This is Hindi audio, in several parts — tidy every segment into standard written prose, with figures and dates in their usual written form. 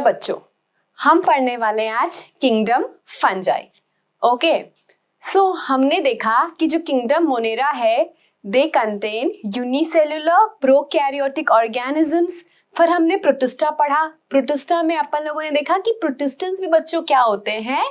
बच्चों, हम पढ़ने वाले हैं आज किंगडम फंजाई। ओके, सो हमने देखा कि जो किंगडम मोनेरा है they contain unicellular prokaryotic organisms. फिर हमने प्रोटिस्टा पढ़ा। प्रोटिस्टा में अपन लोगों ने देखा कि प्रोटिस्टेंस भी बच्चों क्या होते हैं,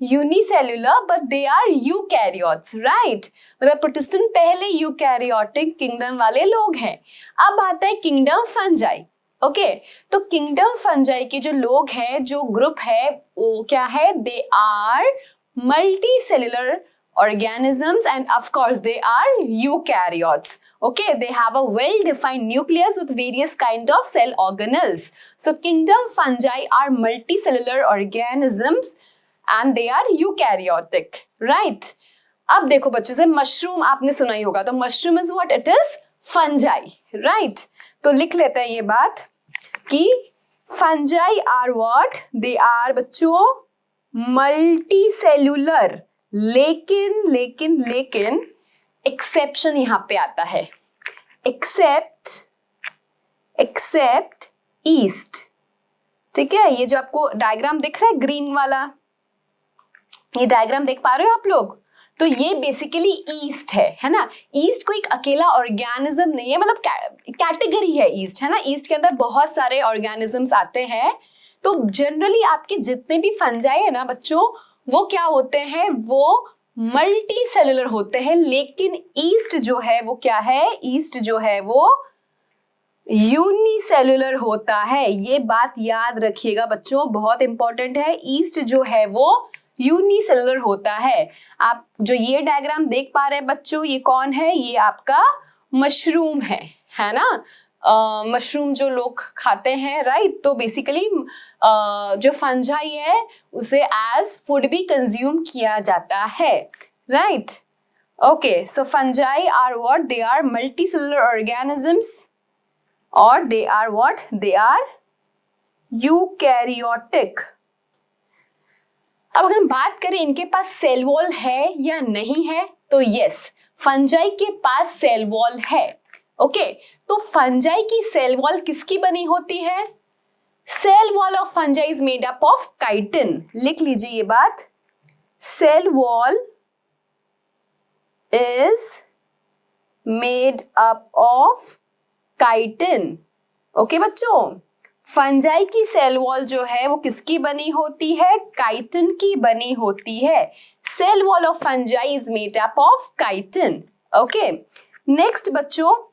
unicellular but they are eukaryotes, right. मतलब प्रोटिस्टेंट पहले यूकैरियोटिक किंगडम वाले लोग हैं। अब आता है किंगडम फंजाई। ओके, तो किंगडम फंजाई के जो लोग हैं, जो ग्रुप है, वो क्या है, they are multi cellular organisms and of course they are eukaryotes. Okay, they have a well defined nucleus with various kind of cell organelles. So kingdom fungi are multicellular organisms and they are eukaryotic, right? अब देखो बच्चों से मशरूम आपने सुना ही होगा, तो mushroom is what, it is fungi, right. तो लिख लेते हैं ये बात कि fungi are what, they are बच्चों मल्टी सेलुलर, लेकिन एक्सेप्शन यहां पे आता है, एक्सेप्ट ईस्ट। ठीक है, ये जो आपको डायग्राम दिख रहा है ग्रीन वाला, ये डायग्राम देख पा रहे हो आप लोग, तो ये बेसिकली ईस्ट है ना। ईस्ट कोई एक अकेला ऑर्गेनिज्म नहीं है, मतलब कैटेगरी है ईस्ट, है ना। ईस्ट के अंदर बहुत सारे ऑर्गेनिजम्स आते हैं। तो जनरली आपके जितने भी फंजाई है ना बच्चों, वो क्या होते हैं, वो मल्टी सेलुलर होते हैं। लेकिन ईस्ट जो है वो क्या है, ईस्ट जो है वो यूनिसेलुलर होता है। ये बात याद रखिएगा बच्चों, बहुत इंपॉर्टेंट है। ईस्ट जो है वो यूनिसेलुलर होता है। आप जो ये डायग्राम देख पा रहे हैं बच्चों, ये कौन है, ये आपका मशरूम है ना। मशरूम जो लोग खाते हैं, राइट। तो बेसिकली जो फंजाई है उसे एज फूड भी कंज्यूम किया जाता है, right. Okay, so fungi are what, they are multicellular organisms और they are what, they are eukaryotic. अब अगर हम बात करें इनके पास सेल वॉल है या नहीं है, तो यस, फंजाई के पास सेल वॉल है। ओके, तो फंजाई की सेल वॉल किसकी बनी होती है, cell wall of fungi is made up of chitin. लिख लीजिए ये बात, cell wall is made up of chitin. Okay बच्चों, फंजाई की सेल वॉल जो है वो किसकी बनी होती है, काइटिन की बनी होती है। Cell wall of fungi is made up of chitin. Okay, next बच्चों,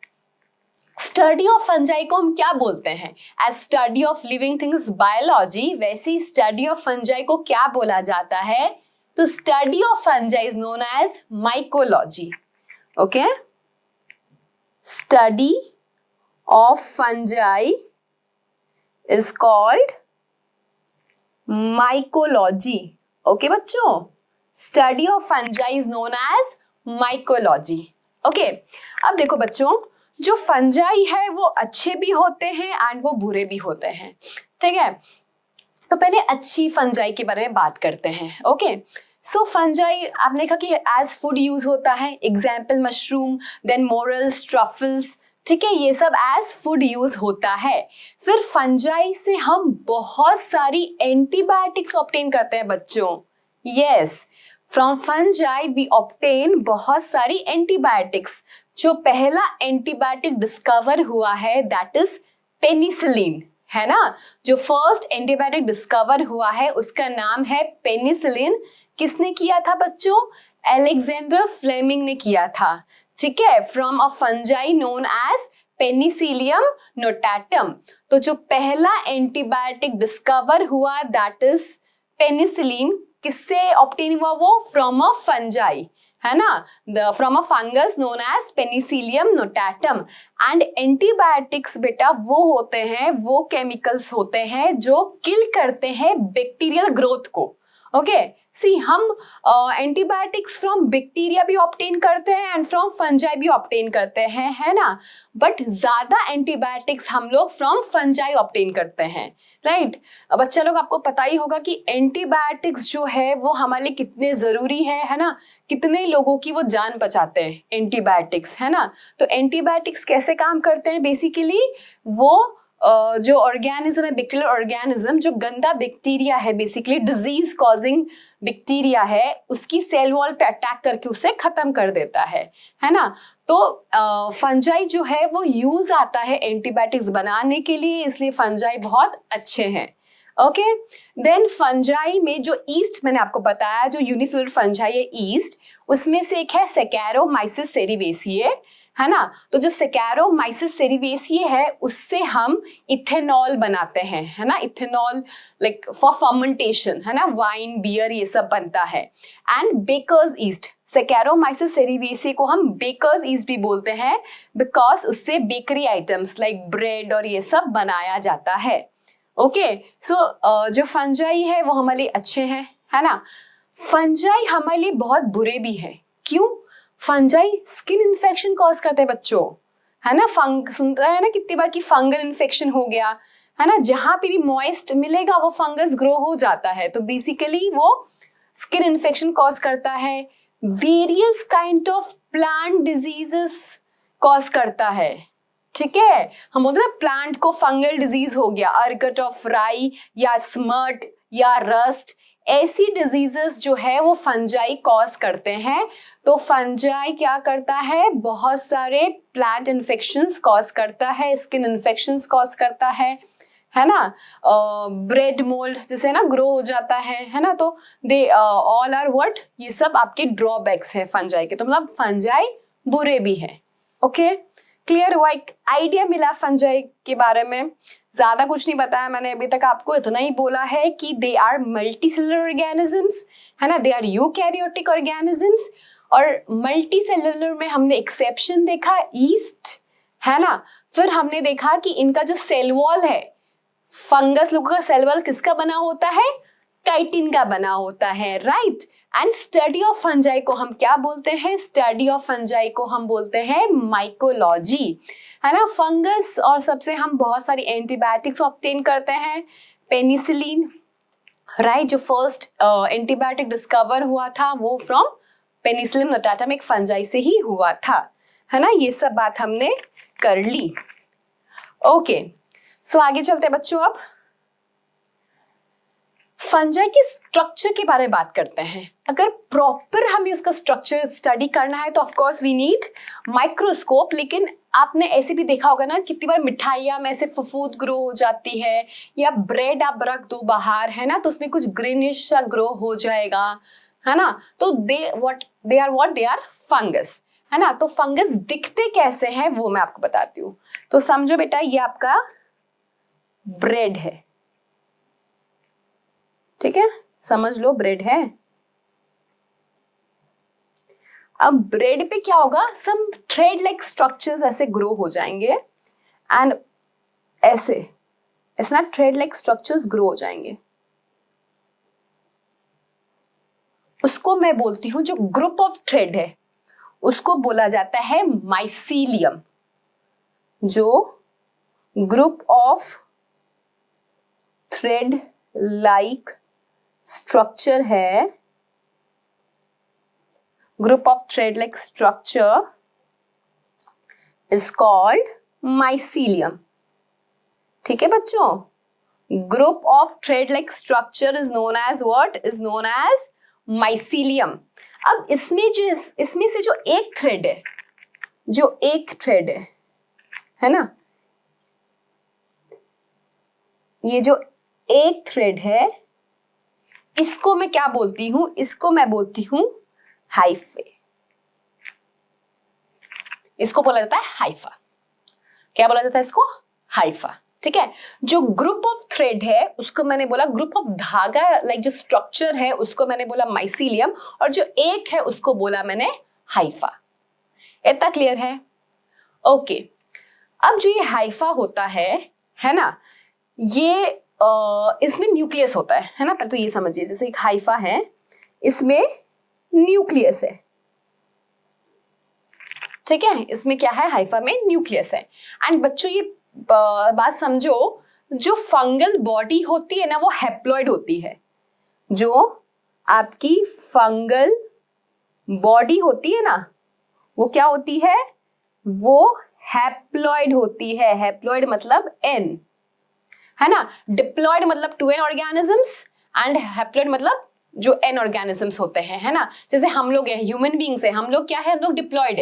स्टडी ऑफ फंजाई को हम क्या बोलते हैं, as study of living things biology, वैसे ही स्टडी ऑफ फंजाई को क्या बोला जाता है, तो study of fungi is known as mycology. Okay, study of fungi is called mycology. Okay बच्चों, study of fungi is known as mycology. Okay, अब देखो बच्चों, जो फंजाई है वो अच्छे भी होते हैं एंड वो बुरे भी होते हैं। ठीक है, तो पहले अच्छी फंजाई के बारे में बात करते हैं। ओके, सो फंजाई आपने देखा कि एज फूड यूज होता है, example mushroom, then morels, truffles, ठीक है, ये सब एज फूड यूज होता है। फिर फंजाई से हम बहुत सारी एंटीबायोटिक्स ऑब्टेन करते हैं बच्चों। Yes, from fungi we obtain बहुत सारी एंटीबायोटिक्स। जो पहला एंटीबायोटिक डिस्कवर हुआ है दैट इज पेनिसिलिन, है ना। जो फर्स्ट एंटीबायोटिक डिस्कवर हुआ है उसका नाम है पेनिसिलिन। किसने किया था बच्चों, अलेक्जेंडर फ्लेमिंग ने किया था। ठीक है, from a fungi known as penicillium notatum. तो जो पहला एंटीबायोटिक डिस्कवर हुआ दैट इज पेनिसिलिन, किससे ऑब्टेन हुआ वो, फ्रॉम अ फंजाई, है ना, from a fungus known as penicillium notatum. And antibiotics बेटा वो होते हैं, वो केमिकल्स होते हैं जो किल करते हैं बैक्टीरियल ग्रोथ को। ओके, सी हम एंटीबायोटिक्स फ्रॉम बैक्टीरिया भी ऑब्टेन करते हैं एंड फ्रॉम फंजाई भी ऑब्टेन करते हैं, है ना। बट ज्यादा एंटीबायोटिक्स हम लोग फ्रॉम फंजाई ऑब्टेन करते हैं, राइट। बच्चा लोग आपको पता ही होगा कि एंटीबायोटिक्स जो है वो हमारे लिए कितने जरूरी है ना। कितने लोगों की वो जान बचाते हैं एंटीबायोटिक्स, है ना। तो एंटीबायोटिक्स कैसे काम करते हैं, बेसिकली वो जो ऑर्गेनिज्म है, बैक्टीरियल ऑर्गेनिज्म, जो गंदा बैक्टीरिया है, बेसिकली डिजीज कॉजिंग बैक्टीरिया है, उसकी सेल वॉल पे अटैक करके उसे खत्म कर देता है ना। तो फंजाई जो है वो यूज आता है एंटीबायोटिक्स बनाने के लिए, इसलिए फंजाई बहुत अच्छे हैं। ओके, देन फंजाई में जो ईस्ट मैंने आपको बताया, जो यूनिसेलुलर फंजाई है ईस्ट, उसमें से एक है सैकेरोमाइसिस सेरिवेसिए, है ना। तो जो सैकेरोमाइसिस सेरिवेसिए है उससे हम इथेनॉल बनाते हैं, है ना। इथेनॉल लाइक फॉर फर्मेंटेशन, है ना, वाइन बियर ये सब बनता है। एंड बेकर्स ईस्ट, सैकेरोमाइसिस सेरिवेसिए को हम बेकर्स ईस्ट भी बोलते हैं बिकॉज उससे बेकरी आइटम्स लाइक ब्रेड और ये सब बनाया जाता है। ओके, सो जो फंजाई है वो हमारे लिए अच्छे हैं, है ना। फंजाई हमारे लिए बहुत बुरे भी हैं। क्यों? फंजाई स्किन इन्फेक्शन कॉज करते हैं बच्चों, है ना। सुनता है ना कितनी बार कि फंगल इन्फेक्शन हो गया, है ना। जहां पे भी मॉइस्ट मिलेगा वो फंगस ग्रो हो जाता है, तो बेसिकली वो स्किन इन्फेक्शन कॉज करता है। Various kind of plant diseases cause करता है, ठीक है। हम बोलते हैं प्लांट को फंगल डिजीज हो गया, अर्कट ऑफ राई या स्मर्ट या रस्ट, ऐसी डिजीजेस जो है वो फंजाई कॉज करते हैं। तो फंजाई क्या करता है, बहुत सारे प्लांट इन्फेक्शंस कॉज करता है, स्किन इन्फेक्शंस कॉज करता है ना। ब्रेड मोल्ड जैसे ना ग्रो हो जाता है ना। तो दे ऑल आर व्हाट, ये सब आपके ड्रॉबैक्स है फंजाई के। तो मतलब फंजाई बुरे भी हैं। ओके, क्लियर हुआ, एक आइडिया मिला फंजाई के बारे में। ज्यादा कुछ नहीं बताया मैंने अभी तक, आपको इतना ही बोला है कि दे आर मल्टीसेलुलर ऑर्गेनिजम्स, है ना, दे आर यूकैरियोटिक ऑर्गेनिजम्स। और मल्टीसेलुलर में हमने एक्सेप्शन देखा ईस्ट, है ना। फिर हमने देखा कि इनका जो सेल वॉल है, फंगस लोगों का सेल वॉल किसका बना होता है, काइटिन का बना होता है, right. And study of fungi को हम क्या बोलते हैं, स्टडी ऑफ फंजाई को हम बोलते हैं माइकोलॉजी, है ना। फंगस और सबसे हम बहुत सारी एंटीबायोटिक्स ऑब्टेन करते हैं, पेनिसिलिन, राइट। जो फर्स्ट एंटीबायोटिक डिस्कवर हुआ था वो फ्रॉम पेनिसिलिन नोटाटम, एक फंजाई से ही हुआ था, है ना। ये सब बात हमने कर ली। ओके, सो आगे चलते हैं बच्चों। अब फंजाई के स्ट्रक्चर के बारे में बात करते हैं। अगर प्रॉपर हमें उसका स्ट्रक्चर स्टडी करना है तो of course we need microscope. लेकिन आपने ऐसे भी देखा होगा ना, कितनी बार मिठाइयाँ में ऐसे फफूंद ग्रो हो जाती है, या ब्रेड आप रख दो बाहर, है ना, तो उसमें कुछ ग्रीनिश सा ग्रो हो जाएगा, है ना। तो दे आर फंगस, है ना। तो फंगस दिखते कैसे हैं वो मैं आपको बताती हूँ। तो समझो बेटा, ये आपका ब्रेड है, ठीक है, समझ लो ब्रेड है। अब ब्रेड पे क्या होगा, सम थ्रेड लाइक स्ट्रक्चर्स ऐसे ग्रो हो जाएंगे, एंड ऐसे ना थ्रेड लाइक स्ट्रक्चर्स ग्रो हो जाएंगे। उसको मैं बोलती हूँ, जो ग्रुप ऑफ थ्रेड है उसको बोला जाता है माइसीलियम। जो group of thread like structure है, group of thread like structure is called mycelium, ठीक है बच्चों। Group of thread like structure is known as what, is known as mycelium. अब इसमें से जो एक थ्रेड है ना, ये जो एक थ्रेड है, इसको मैं क्या बोलती हूं, इसको मैं बोलती हूं हाइफे। इसको बोला जाता है हाइफा। क्या बोला जाता है इसको, हाइफा, ठीक है। जो ग्रुप ऑफ थ्रेड है उसको मैंने बोला ग्रुप ऑफ धागा, लाइक जो स्ट्रक्चर है उसको मैंने बोला माइसीलियम, और जो एक है उसको बोला मैंने हाइफा। इतना क्लियर है? ओके, अब जो ये हाइफा होता है ना, ये इसमें न्यूक्लियस होता है ना। तो ये समझिए, जैसे एक हाइफा है, इसमें न्यूक्लियस है, ठीक है। इसमें क्या है, हाइफा में न्यूक्लियस है। एंड बच्चों ये बात समझो, जो फंगल बॉडी होती है ना वो हैप्लॉइड होती है। जो आपकी फंगल बॉडी होती है ना वो क्या होती है, वो हैप्लॉइड होती है। हैप्लॉइड मतलब N, है ना। डिप्लॉयड मतलब 2n ऑर्गेनिजम्स एंड हैप्लॉयड मतलब जो n ऑर्गेनिजम्स होते हैं, है ना। जैसे हम लोग है, ह्यूमन बींग्स है, हम लोग क्या है, हम लोग डिप्लॉयड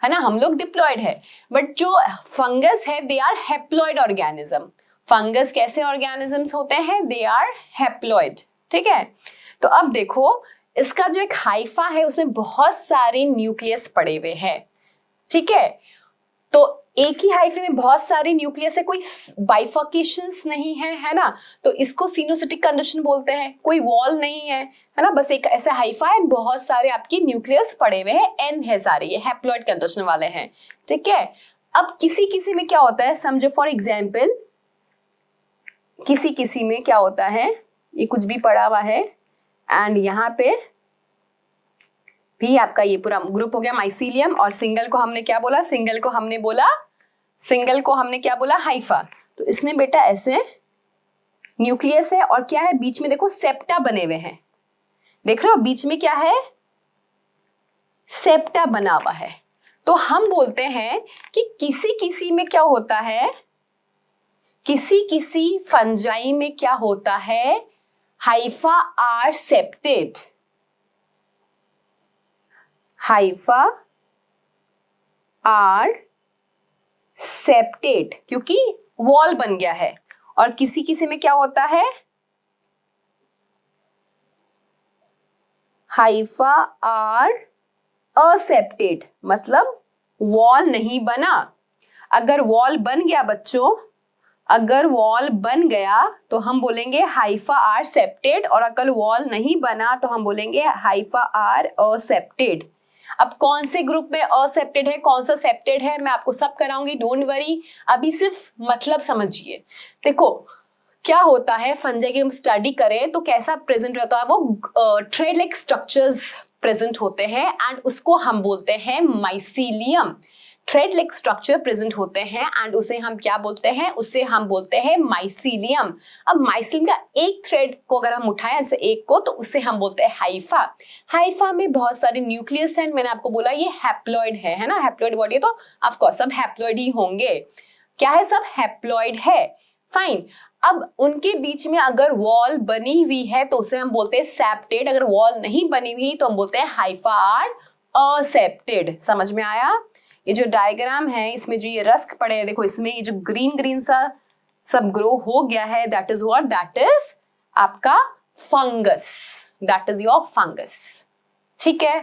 है ना, हम लोग डिप्लॉयड है। बट जो फंगस है they are haploid organism. Fungus कैसे ऑर्गेनिजम्स होते हैं, दे आर हैप्लॉयड, ठीक है। तो अब देखो इसका जो एक हाइफा है उसमें बहुत सारे न्यूक्लियस पड़े हुए हैं, ठीक है। तो एक ही हाइफे में बहुत सारे न्यूक्लियस है, कोई बाइफर्केशंस नहीं है ना। तो इसको सिनोसिटिक कंडीशन बोलते हैं, कोई वॉल नहीं है ना, बस एक ऐसा हाइफा है, बहुत सारे आपके न्यूक्लियस पड़े हुए हैं, एन है सारे, ये हैप्लॉयड कंडीशन वाले हैं, ठीक है। अब किसी किसी में क्या होता है, समझो फॉर एग्जाम्पल किसी किसी में क्या होता है, ये कुछ भी पड़ा हुआ है एंड यहाँ पे भी आपका ये पूरा ग्रुप हो गया माइसीलियम, और सिंगल को हमने क्या बोला, सिंगल को हमने क्या बोला, हाइफा। तो इसमें बेटा ऐसे न्यूक्लियस है और क्या है, बीच में देखो सेप्टा बने हुए हैं, देख रहे हो बीच में क्या है, सेप्टा बना हुआ है। तो हम बोलते हैं कि किसी किसी में क्या होता है, किसी किसी फंजाई में क्या होता है, hypha are septate, hypha are septate क्योंकि वॉल बन गया है। और किसी किसी में क्या होता है, हाइफा आर असेप्टेड, मतलब वॉल नहीं बना। अगर वॉल बन गया बच्चों, अगर वॉल बन गया तो हम बोलेंगे हाइफा आर सेप्टेड, और अगर वॉल नहीं बना तो हम बोलेंगे हाइफा आर असेप्टेड। अब कौन से ग्रुप में असेप्टेड है, कौन सा सेप्टेड है, मैं आपको सब कराऊंगी, डोंट वरी। अभी सिर्फ मतलब समझिए। देखो क्या होता है, फंजाई की हम स्टडी करें तो कैसा प्रेजेंट रहता है, वो थ्रेड लाइक स्ट्रक्चर्स प्रेजेंट होते हैं एंड उसको हम बोलते हैं mycelium. Thread like structure present होते हैं एंड उसे हम क्या बोलते हैं, उसे हम बोलते हैं माइसीलियम। अब माइसीलियम का एक थ्रेड को अगर हम उठाएं ऐसे एक को, तो उसे हम बोलते हैं हाइफा। हाइफा में बहुत सारे न्यूक्लियस हैं, मैंने आपको बोला ये हैप्लॉइड है ना, हैप्लॉइड बॉडी है तो ऑफ कोर्स सब हैप्लॉइड ही होंगे। क्या है, सब हैप्लॉइड है, फाइन। अब उनके बीच में अगर वॉल बनी हुई है तो उसे हम बोलते हैं सेप्टेड, अगर वॉल नहीं बनी हुई तो हम बोलते हैं हाइफा आर असेप्टेड। समझ में आया। ये जो डायग्राम है इसमें जो ये रस्क पड़े हैं, देखो इसमें ये जो ग्रीन ग्रीन सा सब ग्रो हो गया है, that is what, that is आपका fungus, that is your fungus, ठीक है।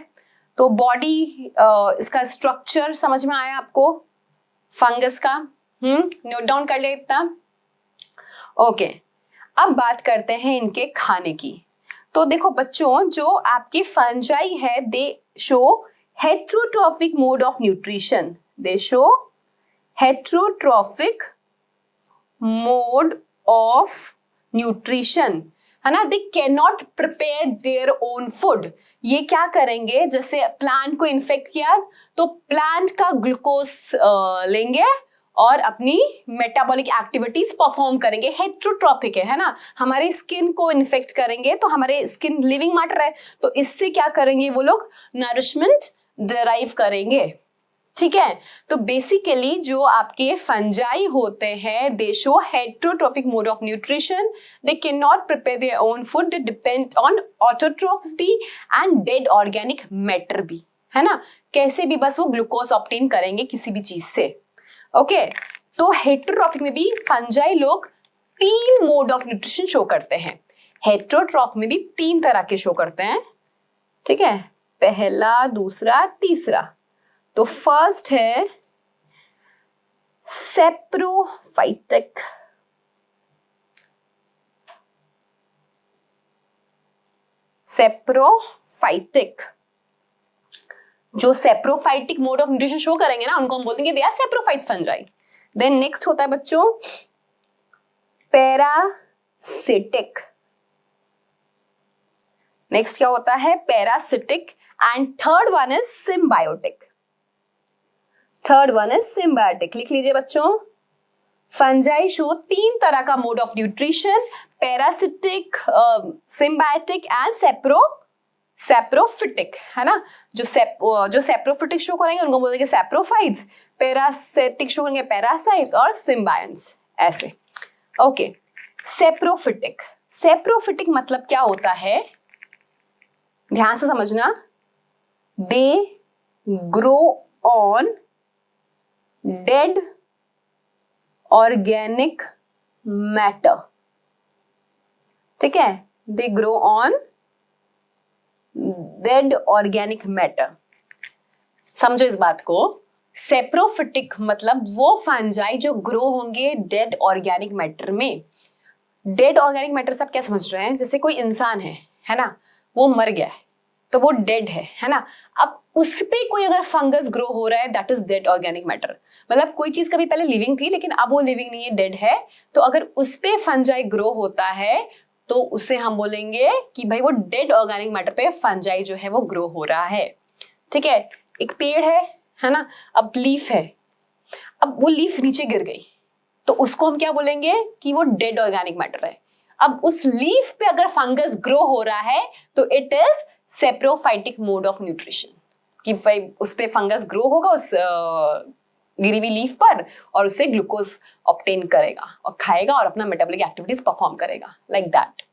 तो बॉडी इसका स्ट्रक्चर समझ में आया आपको फंगस का, नोट डाउन कर ले इतना, ओके। अब बात करते हैं इनके खाने की। तो देखो बच्चों जो आपके फंजाई है दे show heterotrophic mode of nutrition, they show heterotrophic mode of nutrition, है ना। they cannot prepare their own food। ये क्या करेंगे, जैसे प्लांट को इन्फेक्ट किया तो प्लांट का ग्लूकोज लेंगे और अपनी मेटाबॉलिक एक्टिविटीज परफॉर्म करेंगे, हेट्रोट्रॉपिक है ना। हमारे स्किन को इन्फेक्ट करेंगे तो हमारे स्किन लिविंग मैटर है, तो इससे क्या करेंगे वो लोग, नरिशमेंट डिराइव करेंगे, ठीक है। तो बेसिकली जो आपके फंजाई होते हैं दे show heterotrophic mode of nutrition, they can not prepare their own food, they depend on autotrophs भी एंड डेड ऑर्गेनिक मैटर भी, है ना। कैसे भी बस वो ग्लूकोज ऑब्टेन करेंगे किसी भी चीज से, ओके। तो हेट्रोट्रॉफिक में भी फंजाई लोग 3 मोड ऑफ न्यूट्रिशन शो करते हैं। हेट्रोट्रॉफ में भी 3 तरह के शो करते हैं, ठीक है, पहला, दूसरा, तीसरा। तो फर्स्ट है सेप्रोफाइटिक, सेप्रोफाइटिक, जो saprophytic mode of nutrition show करेंगे ना उनको हम बोलेंगे they are saprophytes fungi. Then next होता है बच्चों पैरासिटिक, नेक्स्ट क्या होता है, parasitic, and third one is symbiotic, third one is symbiotic. लिख लीजिए बच्चों, फंजाई शो 3 तरह का mode of nutrition, parasitic, symbiotic and saprophytic, है ना। जो सेप्रोफिटिक शो करेंगे उनको बोलेंगे सेप्रोफाइट्स, पैरासिटिक शो करेंगे पैरासाइट्स और सिम्बायंस, ऐसे, ओके, सेप्रोफिटिक। सेप्रोफिटिक मतलब क्या होता है, ध्यान से समझना। They grow on dead organic matter. ठीक है, they grow on dead organic matter. समझो इस बात को। सेप्रोफिटिक मतलब वो फंजाई जो ग्रो होंगे डेड ऑर्गेनिक मैटर में। डेड ऑर्गेनिक मैटर सब क्या समझ रहे हैं, जैसे कोई इंसान है ना, वो मर गया है तो वो डेड है ना। अब उस पे कोई अगर फंगस ग्रो हो रहा है, that is dead organic matter. मतलब कोई चीज कभी पहले लिविंग थी लेकिन अब वो लिविंग नहीं है, डेड है, तो अगर उस पे फंजाई ग्रो होता है तो उसे हम बोलेंगे कि भाई वो डेड ऑर्गेनिक मैटर पे फंजाई जो है वो ग्रो हो रहा है। ठीक है, एक पेड़ है ना, अब लीफ है, अब वो लीफ नीचे गिर गई तो उसको हम क्या बोलेंगे कि वो डेड ऑर्गेनिक मैटर है। अब उस लीफ पे अगर फंगस ग्रो हो रहा है तो it is saprophytic mode of nutrition, कि भाई उस पे फंगस ग्रो होगा उस गिरी हुई लीफ पर और उससे ग्लूकोज ऑब्टेन करेगा और खाएगा और अपना मेटाबॉलिक एक्टिविटीज परफॉर्म करेगा, लाइक दैट।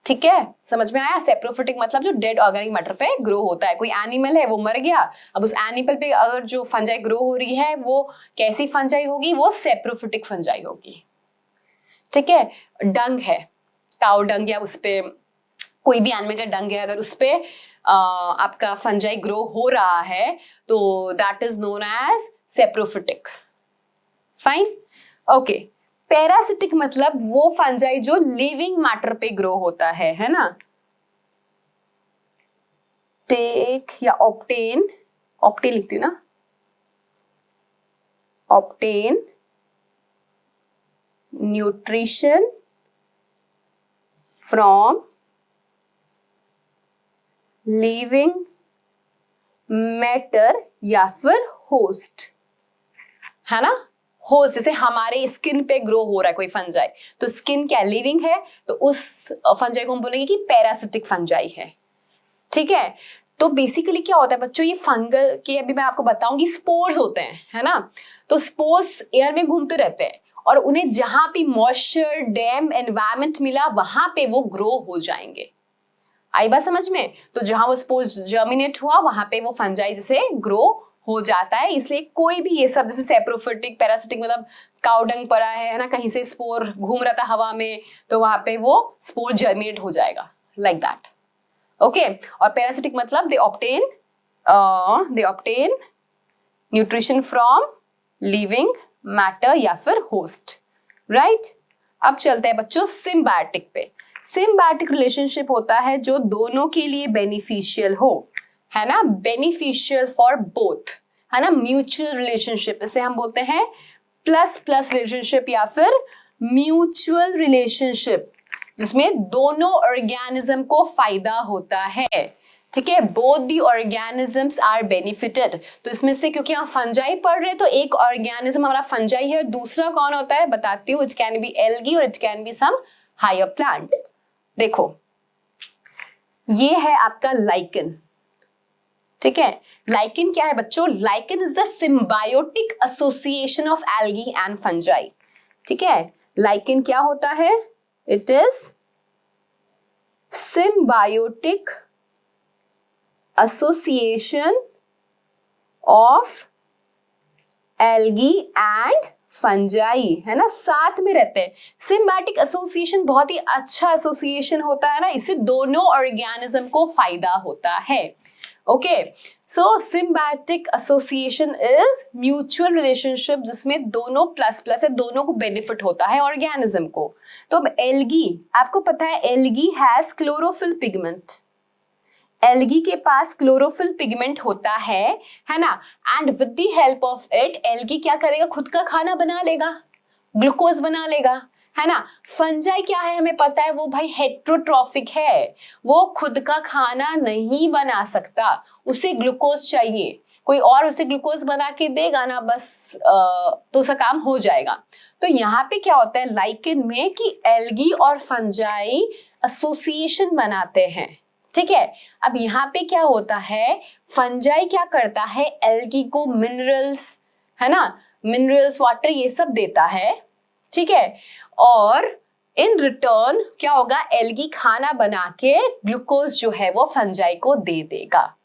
ठीक है, समझ में आया। सेप्रोफिटिक मतलब जो डेड ऑर्गेनिक मैटर पे ग्रो होता है। कोई एनिमल है वो मर गया, अब उस एनिमल पे अगर जो फंजाई ग्रो हो रही है वो कैसी फंजाई होगी, वो सेप्रोफिटिक फंजाई होगी। ठीक है, डंग है, काउ डंग या उस पे कोई भी एनिमल का डंग है, अगर उस पे आपका फंजाई ग्रो हो रहा है तो that is known as saprophytic. Fine, okay. Parasitic मतलब वो फंजाई जो लिविंग मैटर पे ग्रो होता है ना। टेक या ऑब्टेन, ऑब्टेन लिखती हूँ ना, obtain nutrition from living matter या फिर होस्ट, है ना। होस्ट जैसे हमारे स्किन पे ग्रो हो रहा है कोई फंजाई, तो स्किन क्या लिविंग है, तो उस फंजाई को हम बोलेंगे कि पैरासिटिक फंजाई है। ठीक है, तो बेसिकली क्या होता है बच्चों, ये फंगल के अभी मैं आपको बताऊंगी, स्पोर्स होते हैं, है ना। तो स्पोर्स एयर में घूमते रहते हैं और उन्हें जहां भी मॉइस्चर डैम एनवायरमेंट मिला वहां पे वो ग्रो हो जाएंगे। आई बात समझ में। तो जहां वो स्पोर्स जर्मिनेट हुआ वहां पे वो फंजाई जैसे ग्रो हो जाता है। इसलिए कोई भी ये सब जैसे सेप्रोफिटिक पैरासिटिक मतलब काउडंग पड़ा है ना, कहीं से स्पोर घूम रहा था हवा में तो वहां पे वो स्पोर जर्मिनेट हो जाएगा, लाइक दैट। ओके, और पैरासिटिक मतलब they obtain nutrition from living matter या फिर होस्ट, राइट। अब चलते हैं बच्चों सिम्बायोटिक पे। सिम्बायोटिक रिलेशनशिप होता है जो दोनों के लिए बेनिफिशियल हो, है ना, बेनिफिशियल फॉर बोथ, है ना, म्यूचुअल रिलेशनशिप। इसे हम बोलते हैं प्लस प्लस रिलेशनशिप या फिर म्यूचुअल रिलेशनशिप, जिसमें दोनों ऑर्गेनिज्म को फायदा होता है। ठीक है, both the organisms are benefited. तो इसमें से क्योंकि हम फंजाई पढ़ रहे हैं तो एक ऑर्गेनिज्म हमारा फंजाई है, दूसरा कौन होता है बताती हूँ। इट कैन बी एल्गी और it can be some higher plant. देखो ये है आपका लाइकन। ठीक है, लाइकन क्या है बच्चों, lichen is the symbiotic association of algae and fungi. ठीक है, लाइकन क्या होता है, it is symbiotic association of algae and fungi, है ना, साथ में रहते हैं। सिम्बायोटिक एसोसिएशन बहुत ही अच्छा एसोसिएशन होता है ना, इससे दोनों ऑर्गेनिज्म को फायदा होता है। Okay, so symbiotic association is mutual relationship जिसमें दोनों प्लस प्लस है, दोनों को बेनिफिट होता है ऑर्गेनिज्म को। तो अब एल्गी, आपको पता है algae has chlorophyll pigment. Algae के पास क्लोरोफिल पिगमेंट होता है ना, and with the help of it algae क्या करेगा, खुद का खाना बना लेगा, ग्लूकोज बना लेगा, है ना। फंजाई क्या है हमें पता है, वो भाई हेट्रोट्रॉफिक है, वो खुद का खाना नहीं बना सकता, उसे ग्लूकोज चाहिए, कोई और उसे ग्लूकोज बना के देगा ना बस, तो उसका काम हो जाएगा। तो यहाँ पे क्या होता है लाइकन में कि एल्गी और फंजाई एसोसिएशन बनाते हैं। ठीक है, अब यहाँ पे क्या होता है, फंजाई क्या करता है, एल्गी को मिनरल्स, है ना, मिनरल्स वाटर ये सब देता है। ठीक है, और इन रिटर्न क्या होगा, एल्गी खाना बना के ग्लूकोज जो है वो फंजाई को दे देगा।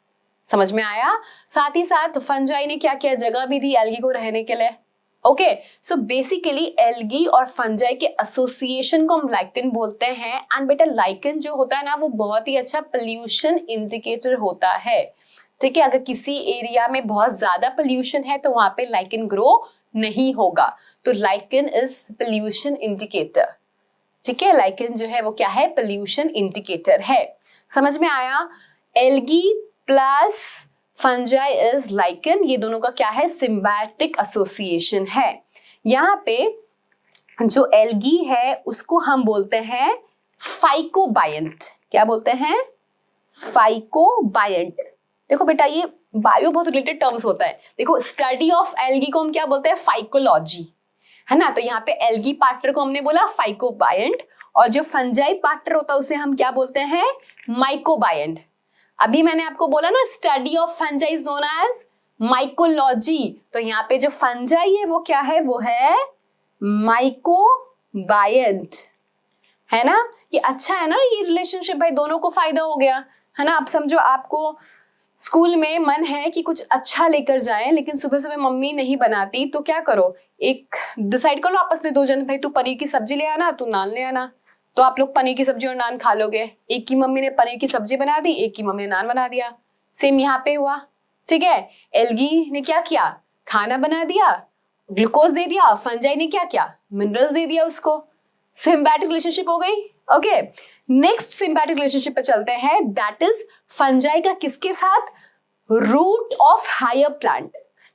समझ में आया? साथ ही साथ फंजाई ने क्या किया, जगह भी दी एल्गी को रहने के लिए। ओके, सो बेसिकली एल्गी और फंजाई के एसोसिएशन को हम लाइकेन बोलते हैं। एंड बेटा लाइकेन जो होता है ना वो बहुत ही अच्छा पोल्यूशन इंडिकेटर होता है। ठीक है, अगर किसी एरिया में बहुत ज्यादा पोल्यूशन है तो वहां पे लाइकेन ग्रो नहीं होगा, तो लाइकेन इज पोल्यूशन इंडिकेटर। ठीक है, लाइकेन जो है वो क्या है, पोल्यूशन इंडिकेटर है। समझ में आया? Algae plus fungi is lichen, ये दोनों का क्या है, सिम्बायोटिक एसोसिएशन है। यहाँ पे जो एल्गी है उसको हम बोलते हैं फाइकोबायंट। क्या बोलते हैं? फाइकोबायंट। देखो बेटा ये बायो बहुत रिलेटेड टर्म्स होता है। देखो स्टडी ऑफ एल्गी को हम क्या बोलते हैं, फाइकोलॉजी, है ना। तो यहाँ पे एल्गी पार्टनर को हमने बोला फाइकोबायंट, और जो फंजाई पार्टनर होता है उसे हम क्या बोलते हैं, माइकोबायंट। अभी मैंने आपको बोला ना study of fungi is known as mycology, तो यहाँ पे जो फंजाई है वो क्या है, वो है माइकोबायंट, है ना। ये अच्छा है ना ये रिलेशनशिप, भाई दोनों को फायदा हो गया, है ना। आप समझो आपको स्कूल में मन है कि कुछ अच्छा लेकर जाएं, लेकिन सुबह सुबह मम्मी नहीं बनाती, तो क्या करो, एक डिसाइड कर लो आपस में दो जन, भाई तू पनीर की सब्जी ले आना, तू नान ले आना, तो आप लोग पनीर की सब्जी और नान खा लोगे। एक की मम्मी ने पनीर की सब्जी बना दी, एक की मम्मी ने नान बना दिया। सेम यहाँ पे हुआ। ठीक है, एल्गी ने क्या किया, खाना बना दिया, ग्लूकोज दे दिया, फंजाई ने क्या किया, मिनरल्स दे दिया उसको। सिम्बायोटिक रिलेशनशिप हो गई। ओके, नेक्स्ट सिम्बायोटिक रिलेशनशिप पे चलते हैं, दैट इज फंजाई का किसके साथ, रूट ऑफ हायर प्लांट।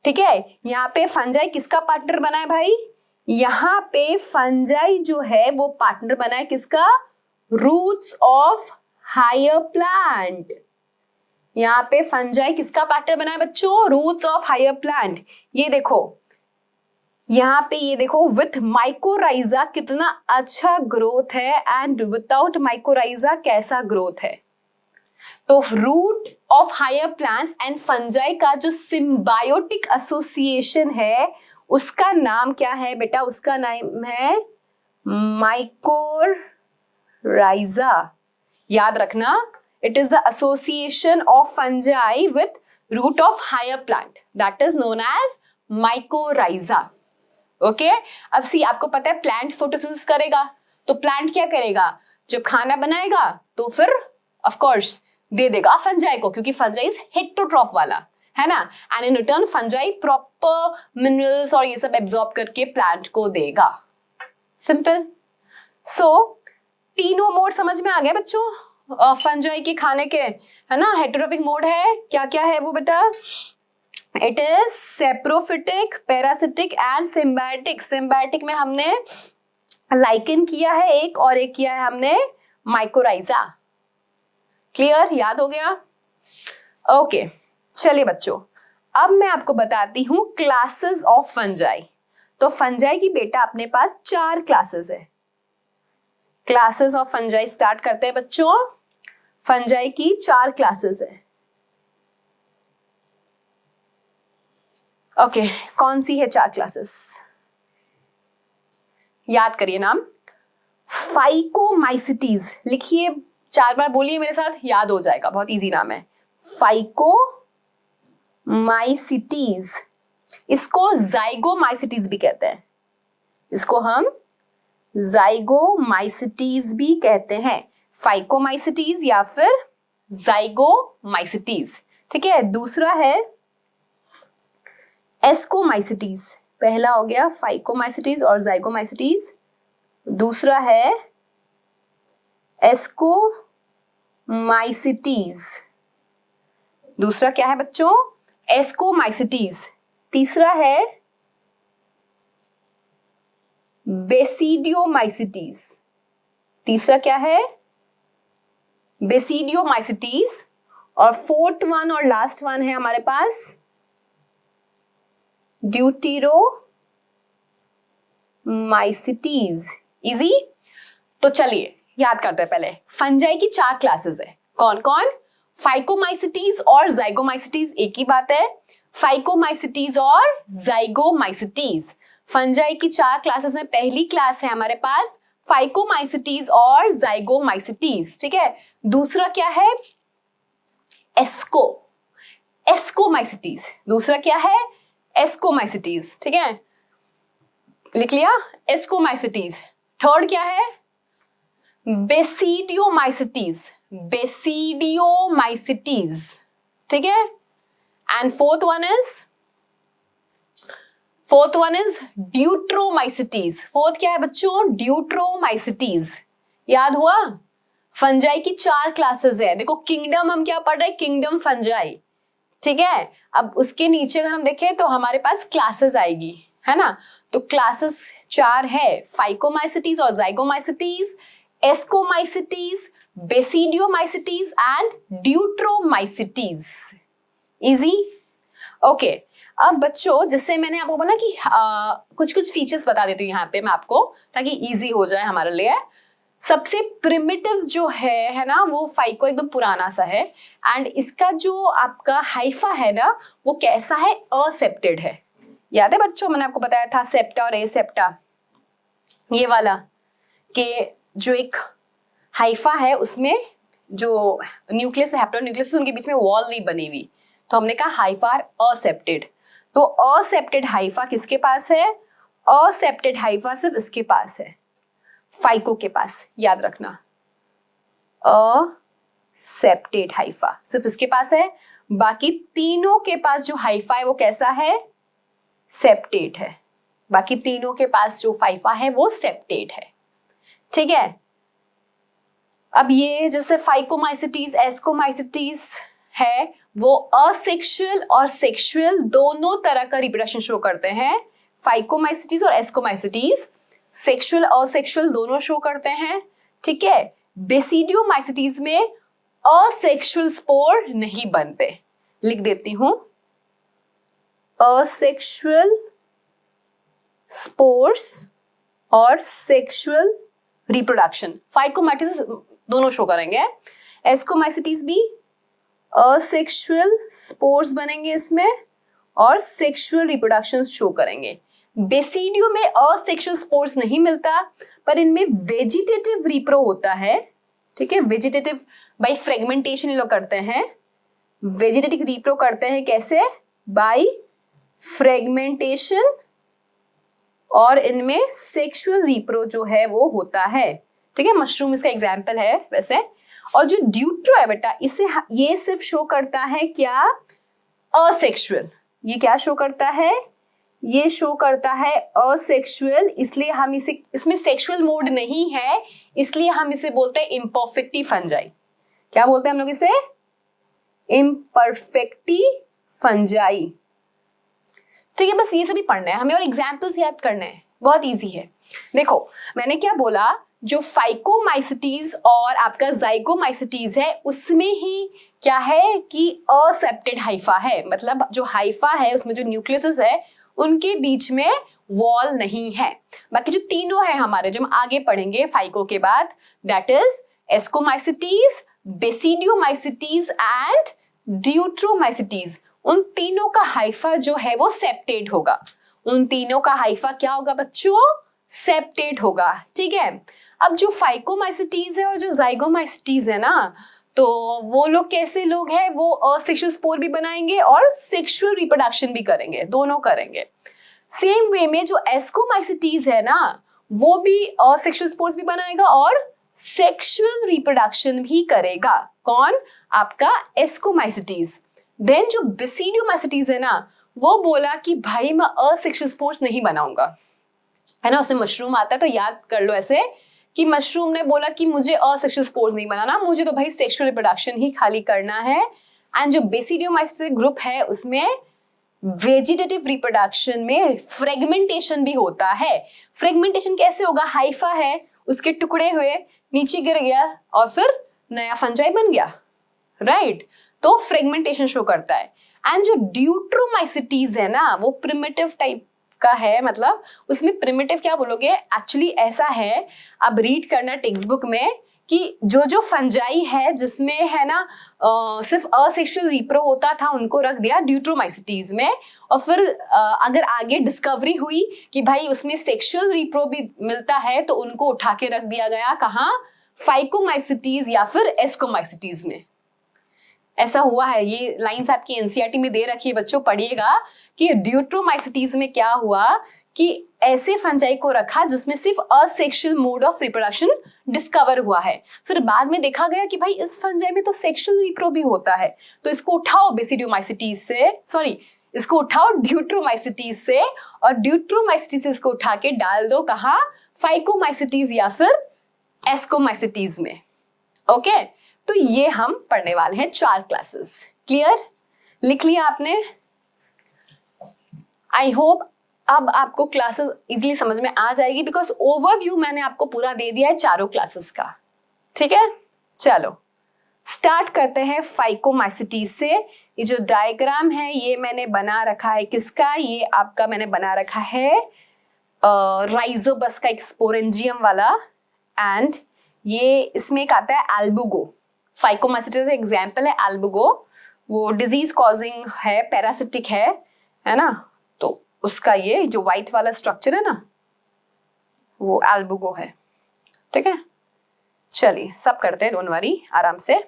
ठीक है, यहाँ पे फंजाई किसका पार्टनर बना है भाई, यहाँ पे फंजाई जो है वो पार्टनर बना है किसका, रूट्स ऑफ हायर प्लांट। यहाँ पे फंजाई किसका पार्टनर बना है बच्चों, रूट्स ऑफ हायर प्लांट। ये देखो यहाँ पे, ये देखो विथ माइकोराइजा कितना अच्छा ग्रोथ है, एंड विदाउट माइकोराइजा कैसा ग्रोथ है। तो root of higher plants and fungi का जो सिम्बायोटिक एसोसिएशन है उसका नाम क्या है बेटा, उसका नाम है माइकोराइजा। याद रखना, it is the association of fungi with root of higher plant, that is known as mycorrhiza. Okay, अब सी आपको पता है प्लांट फोटोसिंथेसिस करेगा, तो प्लांट क्या करेगा, जो खाना बनाएगा तो फिर ऑफ कोर्स दे देगा फंजाई को, क्योंकि फंजाई इज हेटेरोट्रॉफ वाला, है ना। And in return fungi proper minerals और ये सब एब्जॉर्ब करके प्लांट को देगा। सिंपल। सो तीनों मोड समझ में आ गए बच्चों फंजाई के खाने के, है ना। हेटेरोट्रॉफिक मोड है, क्या क्या है वो बेटा, it is saprophytic, parasitic and symbiotic. Symbiotic में हमने लाइकेन किया है एक, और एक किया है हमने माइकोराइजा। क्लियर, याद हो गया? ओके, चलिए बच्चों अब मैं आपको बताती हूं क्लासेस ऑफ फंजाई। तो फंजाई की बेटा अपने पास 4 क्लासेस है। क्लासेस ऑफ फंजाई स्टार्ट करते हैं बच्चों। फंजाई की 4 क्लासेस है। ओके, कौन सी है 4 क्लासेस, याद करिए नाम। फाइकोमाइसिटीज, लिखिए 4 बार बोलिए मेरे साथ, याद हो जाएगा, बहुत इजी नाम है। फाइकोमाइसिटीज, इसको जाइगोमाइसिटीज भी कहते हैं, इसको हम जाइगोमाइसिटीज भी कहते हैं। फाइकोमाइसिटीज या फिर जाइगोमाइसिटीज। ठीक है, दूसरा है एस्कोमाइसिटीज। पहला हो गया फाइकोमाइसिटीज और जाइगोमाइसिटीज, दूसरा है एस्कोमाइसिटीज। दूसरा क्या है बच्चों, एस्कोमाइसिटीज। तीसरा है बेसिडियोमाइसिटीज। तीसरा क्या है, बेसिडियोमाइसिटीज। और फोर्थ वन और लास्ट वन है हमारे पास ड्यूटेरोमाइसिटीज। इजी। तो चलिए याद करते हैं, पहले फंजाई की 4 क्लासेस है। कौन कौन, फाइकोमाइसिटीज और जाइगोमाइसिटीज एक ही बात है, फाइकोमाइसिटीज और जाइगोमाइसिटीज। फंजाई की 4 क्लासेस में पहली क्लास है हमारे पास फाइकोमाइसिटीज और जाइगोमाइसिटीज, ठीक है। दूसरा क्या है, एस्कोमाइसिटीज। दूसरा क्या है, एस्कोमाइसिटीज, ठीक है, लिख लिया, एस्कोमाइसिटीज। थर्ड क्या है, बेसिडियोमाइसिटीज, ठीक है। And fourth one is Deuteromycetes. Fourth क्या है बच्चों, ड्यूट्रोमाइसिटीज। याद हुआ, फंजाई की 4 क्लासेस है। देखो किंगडम हम क्या पढ़ रहे हैं, किंगडम फंजाई, ठीक है। अब उसके नीचे अगर हम देखें तो हमारे पास क्लासेस आएगी, है ना। तो क्लासेस 4 है, फाइकोमाइसिटीज और zygomycetes, ascomycetes, basidiomycetes and deuteromycetes. Easy, okay. अब बच्चों जैसे मैंने आपको बोला कि कुछ कुछ फीचर्स बता देती हूँ यहाँ पे मैं आपको, ताकि इजी हो जाए हमारे लिए। सबसे प्रिमिटिव जो है ना, वो फाइको एकदम पुराना सा है। एंड इसका जो आपका हाइफा है ना, वो कैसा है, असेप्टेड है। याद है बच्चों, मैंने आपको बताया था सेप्टा और एसेप्टा, ये वाला, कि जो एक हाइफा है उसमें जो न्यूक्लियस है, हैप्लोन्यूक्लियस, उनके बीच में वॉल नहीं बनी हुई, तो हमने कहा हाइफा आर असेप्टेड। तो असेप्टेड हाइफा किसके पास है, असेप्टेड हाइफा सिर्फ इसके पास है, फाइको के पास, याद रखना। असेप्टेड हाइफा सिर्फ इसके पास है, बाकी तीनों के पास जो हाइफा है वो कैसा है, सेप्टेड है। बाकी तीनों के पास जो हाइफा है वो सेप्टेड है, ठीक है। अब ये जैसे फाइकोमाइसिटीज, एस्कोमाइसिटीज है, वो असेक्सुअल और सेक्सुअल दोनों तरह का रिप्रोडक्शन शो करते हैं। फाइकोमाइसिटीज और एस्कोमाइसिटीज सेक्सुअल असेक्सुअल दोनों शो करते हैं, ठीक है। बेसिडियोमाइसिटीज में असेक्सुअल स्पोर नहीं बनते, लिख देती हूं, असेक्सुअल स्पोर्स और सेक्सुअल रिप्रोडक्शन फाइकोमाइसिटीज दोनों शो करेंगे। एस्कोमाइसिटीज भी असेक्सुअल स्पोर्स बनेंगे इसमें और सेक्सुअल रिप्रोडक्शन शो करेंगे। बेसिडियो में असेक्सुअल स्पोर्स नहीं मिलता, पर इनमें वेजिटेटिव रिप्रो होता है, ठीक है। वेजिटेटिव बाय फ्रेगमेंटेशन ये लोग करते हैं, वेजिटेटिव रिप्रो करते हैं कैसे, बाय फ्रेगमेंटेशन, और इनमें सेक्सुअल रिप्रो जो है वो होता है, ठीक है। मशरूम इसका एग्जाम्पल है वैसे। और जो ड्यूट्रो है बेटा, इसे ये सिर्फ शो करता है क्या, असेक्सुअल। ये क्या शो करता है, ये शो करता है असेक्सुअल, इसलिए हम इसे, इसमें सेक्सुअल मोड नहीं है, इसलिए हम इसे बोलते हैं इम्परफेक्टी फंजाई। क्या बोलते हैं हम लोग इसे, इम्परफेक्टी फंजाई, ठीक है। बस ये सभी पढ़ना है हमें और एग्जाम्पल्स याद करने हैं, बहुत इजी है। देखो मैंने क्या बोला, जो फाइकोमाइसिटीज और आपका जाइगोमाइसिटीज है उसमें ही क्या है कि असेप्टेड हाइफा है, मतलब जो हाइफा है उसमें जो न्यूक्लियस है उनके बीच में वॉल नहीं है। बाकी जो तीनों है हमारे, जो हम आगे पढ़ेंगे फाइको के बाद, that is ascomycetes, basidiomycetes and Deuteromycetes, उन तीनों का हाइफा जो है वो सेप्टेड होगा। उन तीनों का हाइफा क्या होगा बच्चों, सेप्टेड होगा, ठीक है। अब जो फाइकोमाइसिटीज है और जो जाइगोमाइसिटीज है ना, तो वो लोग कैसे लोग हैं, वो असेक्सुअल स्पोर भी बनाएंगे और सेक्सुअल रिप्रोडक्शन भी करेंगे, दोनों करेंगे। सेम वे में जो एस्कोमाइसिटीज है ना, वो भी असेक्सुअल स्पोर्स भी बनाएगा और सेक्सुअल रिप्रोडक्शन भी करेगा। कौन, आपका एस्कोमाइसिटीज। देन जो बेसिडियोमाइसिटीज है ना, वो बोला कि भाई मैं असेक्सुअल स्पोर्स नहीं बनाऊंगा, है ना। उसमें मशरूम आता है, तो याद कर लो ऐसे कि मशरूम ने बोला कि मुझे असेक्सुअल स्पोर्स नहीं बनाना, मुझे तो भाई सेक्सुअल रिप्रोडक्शन ही खाली करना है। एंड जो बेसिडियोमाइसिस ग्रुप है उसमें वेजिटेटिव रिप्रोडक्शन में फ्रेगमेंटेशन भी होता है। फ्रेगमेंटेशन कैसे होगा, हाइफा है, उसके टुकड़े हुए, नीचे गिर गया और फिर नया फंजाई बन गया, राइट। तो फ्रेगमेंटेशन शो करता है। एंड जो ड्यूट्रोमाइसिटीज है ना, वो प्रिमिटिव टाइप का है, मतलब उसमें प्रिमिटिव क्या बोलोगे, एक्चुअली ऐसा है, अब रीड करना टेक्स्ट बुक में कि जो जो फंजाई है जिसमें है ना सिर्फ असेक्सुअल रिप्रो होता था उनको रख दिया ड्यूट्रोमाइसिटीज में, और फिर अगर आगे डिस्कवरी हुई कि भाई उसमें सेक्सुअल रिप्रो भी मिलता है तो उनको उठा के रख दिया गया कहाँ, फाइकोमाइसिटीज या फिर एस्कोमाइसिटीज में। ऐसा हुआ है, ये लाइंस आपकी एनसीईआरटी में दे रखी है बच्चों, पढ़िएगा कि ड्यूट्रोमाइसिटीज में क्या हुआ कि ऐसे फंजाई को रखा जिसमें सिर्फ asexual mode of reproduction discover हुआ है। फिर बाद में देखा गया कि भाई इस फंजाई में तो सेक्सुअल रिप्रो भी होता है, तो इसको उठाओ बेसिडियोमाइसिटीज से, सॉरी इसको उठाओ ड्यूट्रोमाइसिटीज से, और ड्यूट्रोमाइसिटीज से इसको उठा के डाल दो कहाँ, फाइकोमाइसिटीज या फिर एस्कोमाइसिटीज में। ओके, तो ये हम पढ़ने वाले हैं 4 क्लासेस। क्लियर, लिख लिया आपने? आई होप अब आपको क्लासेस इजीली समझ में आ जाएगी, बिकॉज ओवरव्यू मैंने आपको पूरा दे दिया है चारों क्लासेस का। ठीक है, चलो स्टार्ट करते हैं फाइकोमाइसिटीज से। ये जो डायग्राम है ये मैंने बना रखा है किसका, ये आपका मैंने बना रखा है राइजोबस का, एक स्पोरेंजियम वाला, एंड ये इसमें एक आता है एल्बुगो। फाइकोमाइसिटीज का एग्जाम्पल है एल्बुगो, वो डिजीज कॉजिंग है, पैरासिटिक है ना, तो उसका ये जो व्हाइट वाला स्ट्रक्चर है ना वो एल्बुगो है। ठीक है, चलिए सब करते हैं, डोंट वरी, आराम से।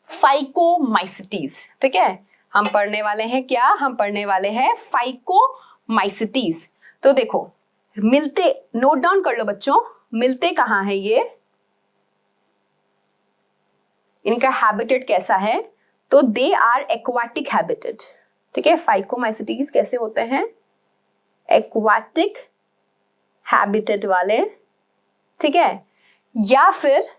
फाइकोमाइसिटीज, ठीक है, हम पढ़ने वाले हैं क्या, हम पढ़ने वाले हैं फाइकोमाइसिटीज। तो देखो मिलते, नोट डाउन कर लो बच्चों, मिलते कहाँ है ये, इनका हैबिटेट कैसा है, तो दे आर एक्वाटिक हैबिटेट। ठीक है, फाइकोमाइसिटीज कैसे होते हैं, एक्वाटिक हैबिटेट वाले। ठीक है, या फिर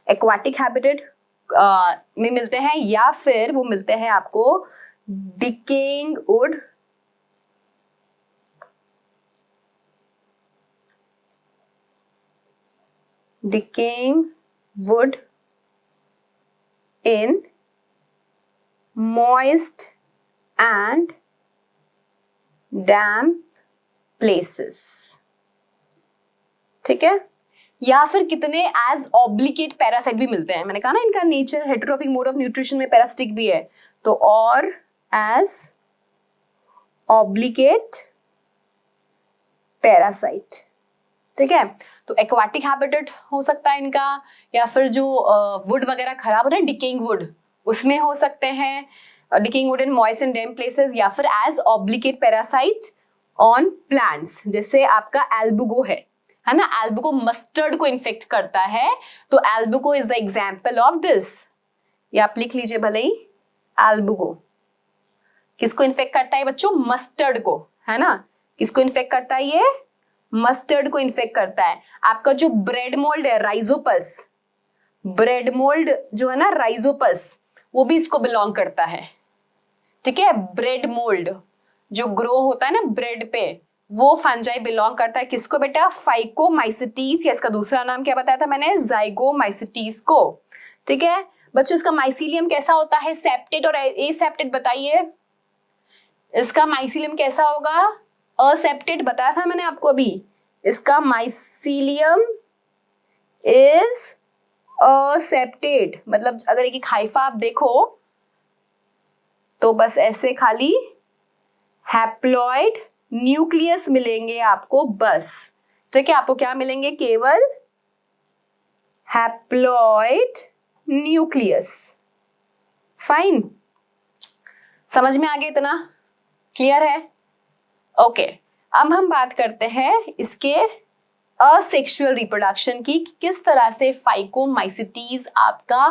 एक्वाटिक हैबिटेट में मिलते हैं, या फिर वो मिलते हैं आपको decaying would, decaying would in moist and damp places। ठीक है, या फिर कितने एज ऑब्लिकेट पैरासाइट भी मिलते हैं, मैंने कहा ना इनका nature heterotrophic mode of nutrition में पैरासिटिक भी है, तो और एज ऑब्लिकेट पैरासाइट। ठीक है, तो एक्वाटिक हैबिटेट हो सकता है इनका, या फिर जो वुड वगैरह खराब हो रहे हैं, डिकेइंग वुड, उसमें हो सकते हैं, decaying would in moist and damp places, या फिर as obligate parasite on plants, जैसे आपका एल्बुगो है ना, एल्बुगो मस्टर्ड को इन्फेक्ट करता है, तो Albugo is the example of this. ये आप लिख लीजिए भले ही, एल्बुगो किसको इन्फेक्ट करता है बच्चों, मस्टर्ड को, है ना, किसको इन्फेक्ट करता है ये, मस्टर्ड को इन्फेक्ट करता है। आपका जो ब्रेड मोल्ड है राइजोपस, ब्रेड मोल्ड जो है ना राइजोपस, वो भी इसको बिलोंग करता है। ठीक है, ब्रेड मोल्ड जो ग्रो होता है ना ब्रेड पे, वो फंजाई बिलोंग करता है किसको बेटा, फाइकोमाइसिटीज, या इसका दूसरा नाम क्या बताया था मैंने, जाइगोमाइसिटीज को। ठीक है बच्चों, इसका माइसीलियम कैसा होता है, सेप्टेड और एसेप्टेड, बताइए इसका माइसीलियम कैसा होगा, असेप्टेड बताया था मैंने आपको अभी, इसका माइसीलियम इज असेप्टेड, मतलब अगर एक हाइफा आप देखो तो बस ऐसे खाली हैप्लॉइड न्यूक्लियस मिलेंगे आपको बस। ठीक है, आपको क्या मिलेंगे, केवल हैप्लॉइड न्यूक्लियस। फाइन, समझ में आ गया, इतना क्लियर है? ओके, अब हम बात करते हैं इसके असेक्सुअल रिप्रोडक्शन की, किस तरह से फाइकोमाइसिटीज आपका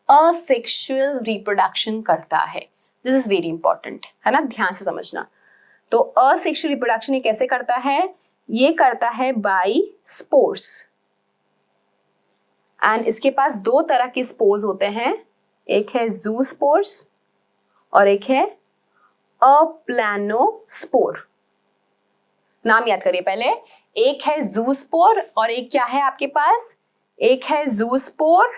असेक्सुअल रिप्रोडक्शन करता है। दिस इज वेरी इंपॉर्टेंट, है ना, ध्यान से समझना। तो असेक्सुअल रिप्रोडक्शन ये कैसे करता है, ये करता है बाय स्पोर्स, एंड इसके पास 2 तरह के स्पोर्स होते हैं, एक है जूस्पोर्स और एक है अप्लानोस्पोर। नाम याद करिए पहले, एक है जूस्पोर और एक क्या है आपके पास, एक है जूस्पोर,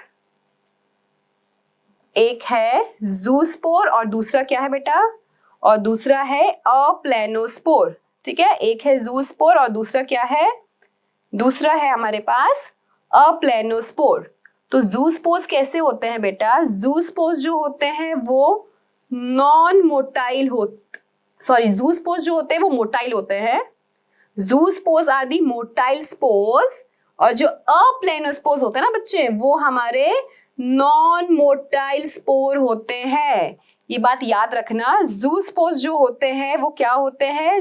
एक है जूस्पोर और दूसरा क्या है बेटा, और दूसरा है अप्लानोस्पोर। ठीक है, एक है जूस्पोर और दूसरा क्या है, दूसरा है हमारे पास अप्लेनोस्पोर। तो ज़ूस्पोर्स कैसे होते हैं बेटा? ज़ूस्पोर्स जो होते हैं वो नॉन मोटाइल ज़ूस्पोर्स जो होते हैं वो मोटाइल होते हैं। ज़ूस्पोर्स आर दी मोटाइल स्पोर्स, और जो अप्लेनोस्पोर्स होते हैं ना बच्चे, वो हमारे नॉन मोटाइल स्पोर होते हैं। ये बात याद रखना, ज़ूस्पोर्स जो होते हैं वो क्या होते हैं?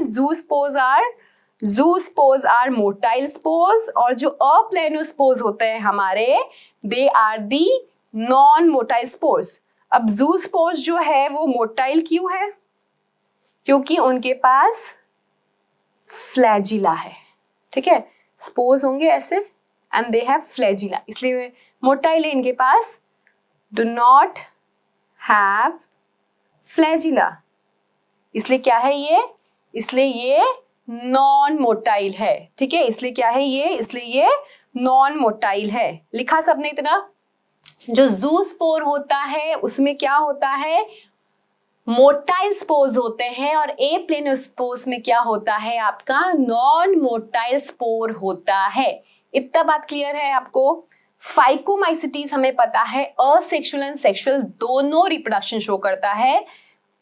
ज़ूस्पोर्स आर मोटाइल स्पोर्स, और जो अप्लेनोस्पोर्स होते हैं हमारे, they are the non motile spores. अब ज़ूस्पोर्स जो है वो मोटाइल क्यों है? क्योंकि उनके पास फ्लैजिला है। ठीक है, स्पोर्स होंगे ऐसे एंड दे हैव फ्लैजिला, इसलिए मोटाइल है इनके पास। डू नॉट हैव फ्लैजिला, इसलिए क्या है ये? इसलिए ये नॉन मोटाइल है। ठीक है, इसलिए क्या है ये? इसलिए ये नॉन मोटाइल है। लिखा सबने इतना? जो ज़ूस्पोर होता है उसमें क्या होता है? मोटाइल स्पोर्स होते हैं, और एप्लेनोस्पोर्स में क्या होता है आपका? नॉन मोटाइल स्पोर होता है। इतना बात क्लियर है आपको? फाइकोमाइसिटीज हमें पता है असेक्सुअल एंड सेक्सुअल दोनों रिप्रोडक्शन शो करता है।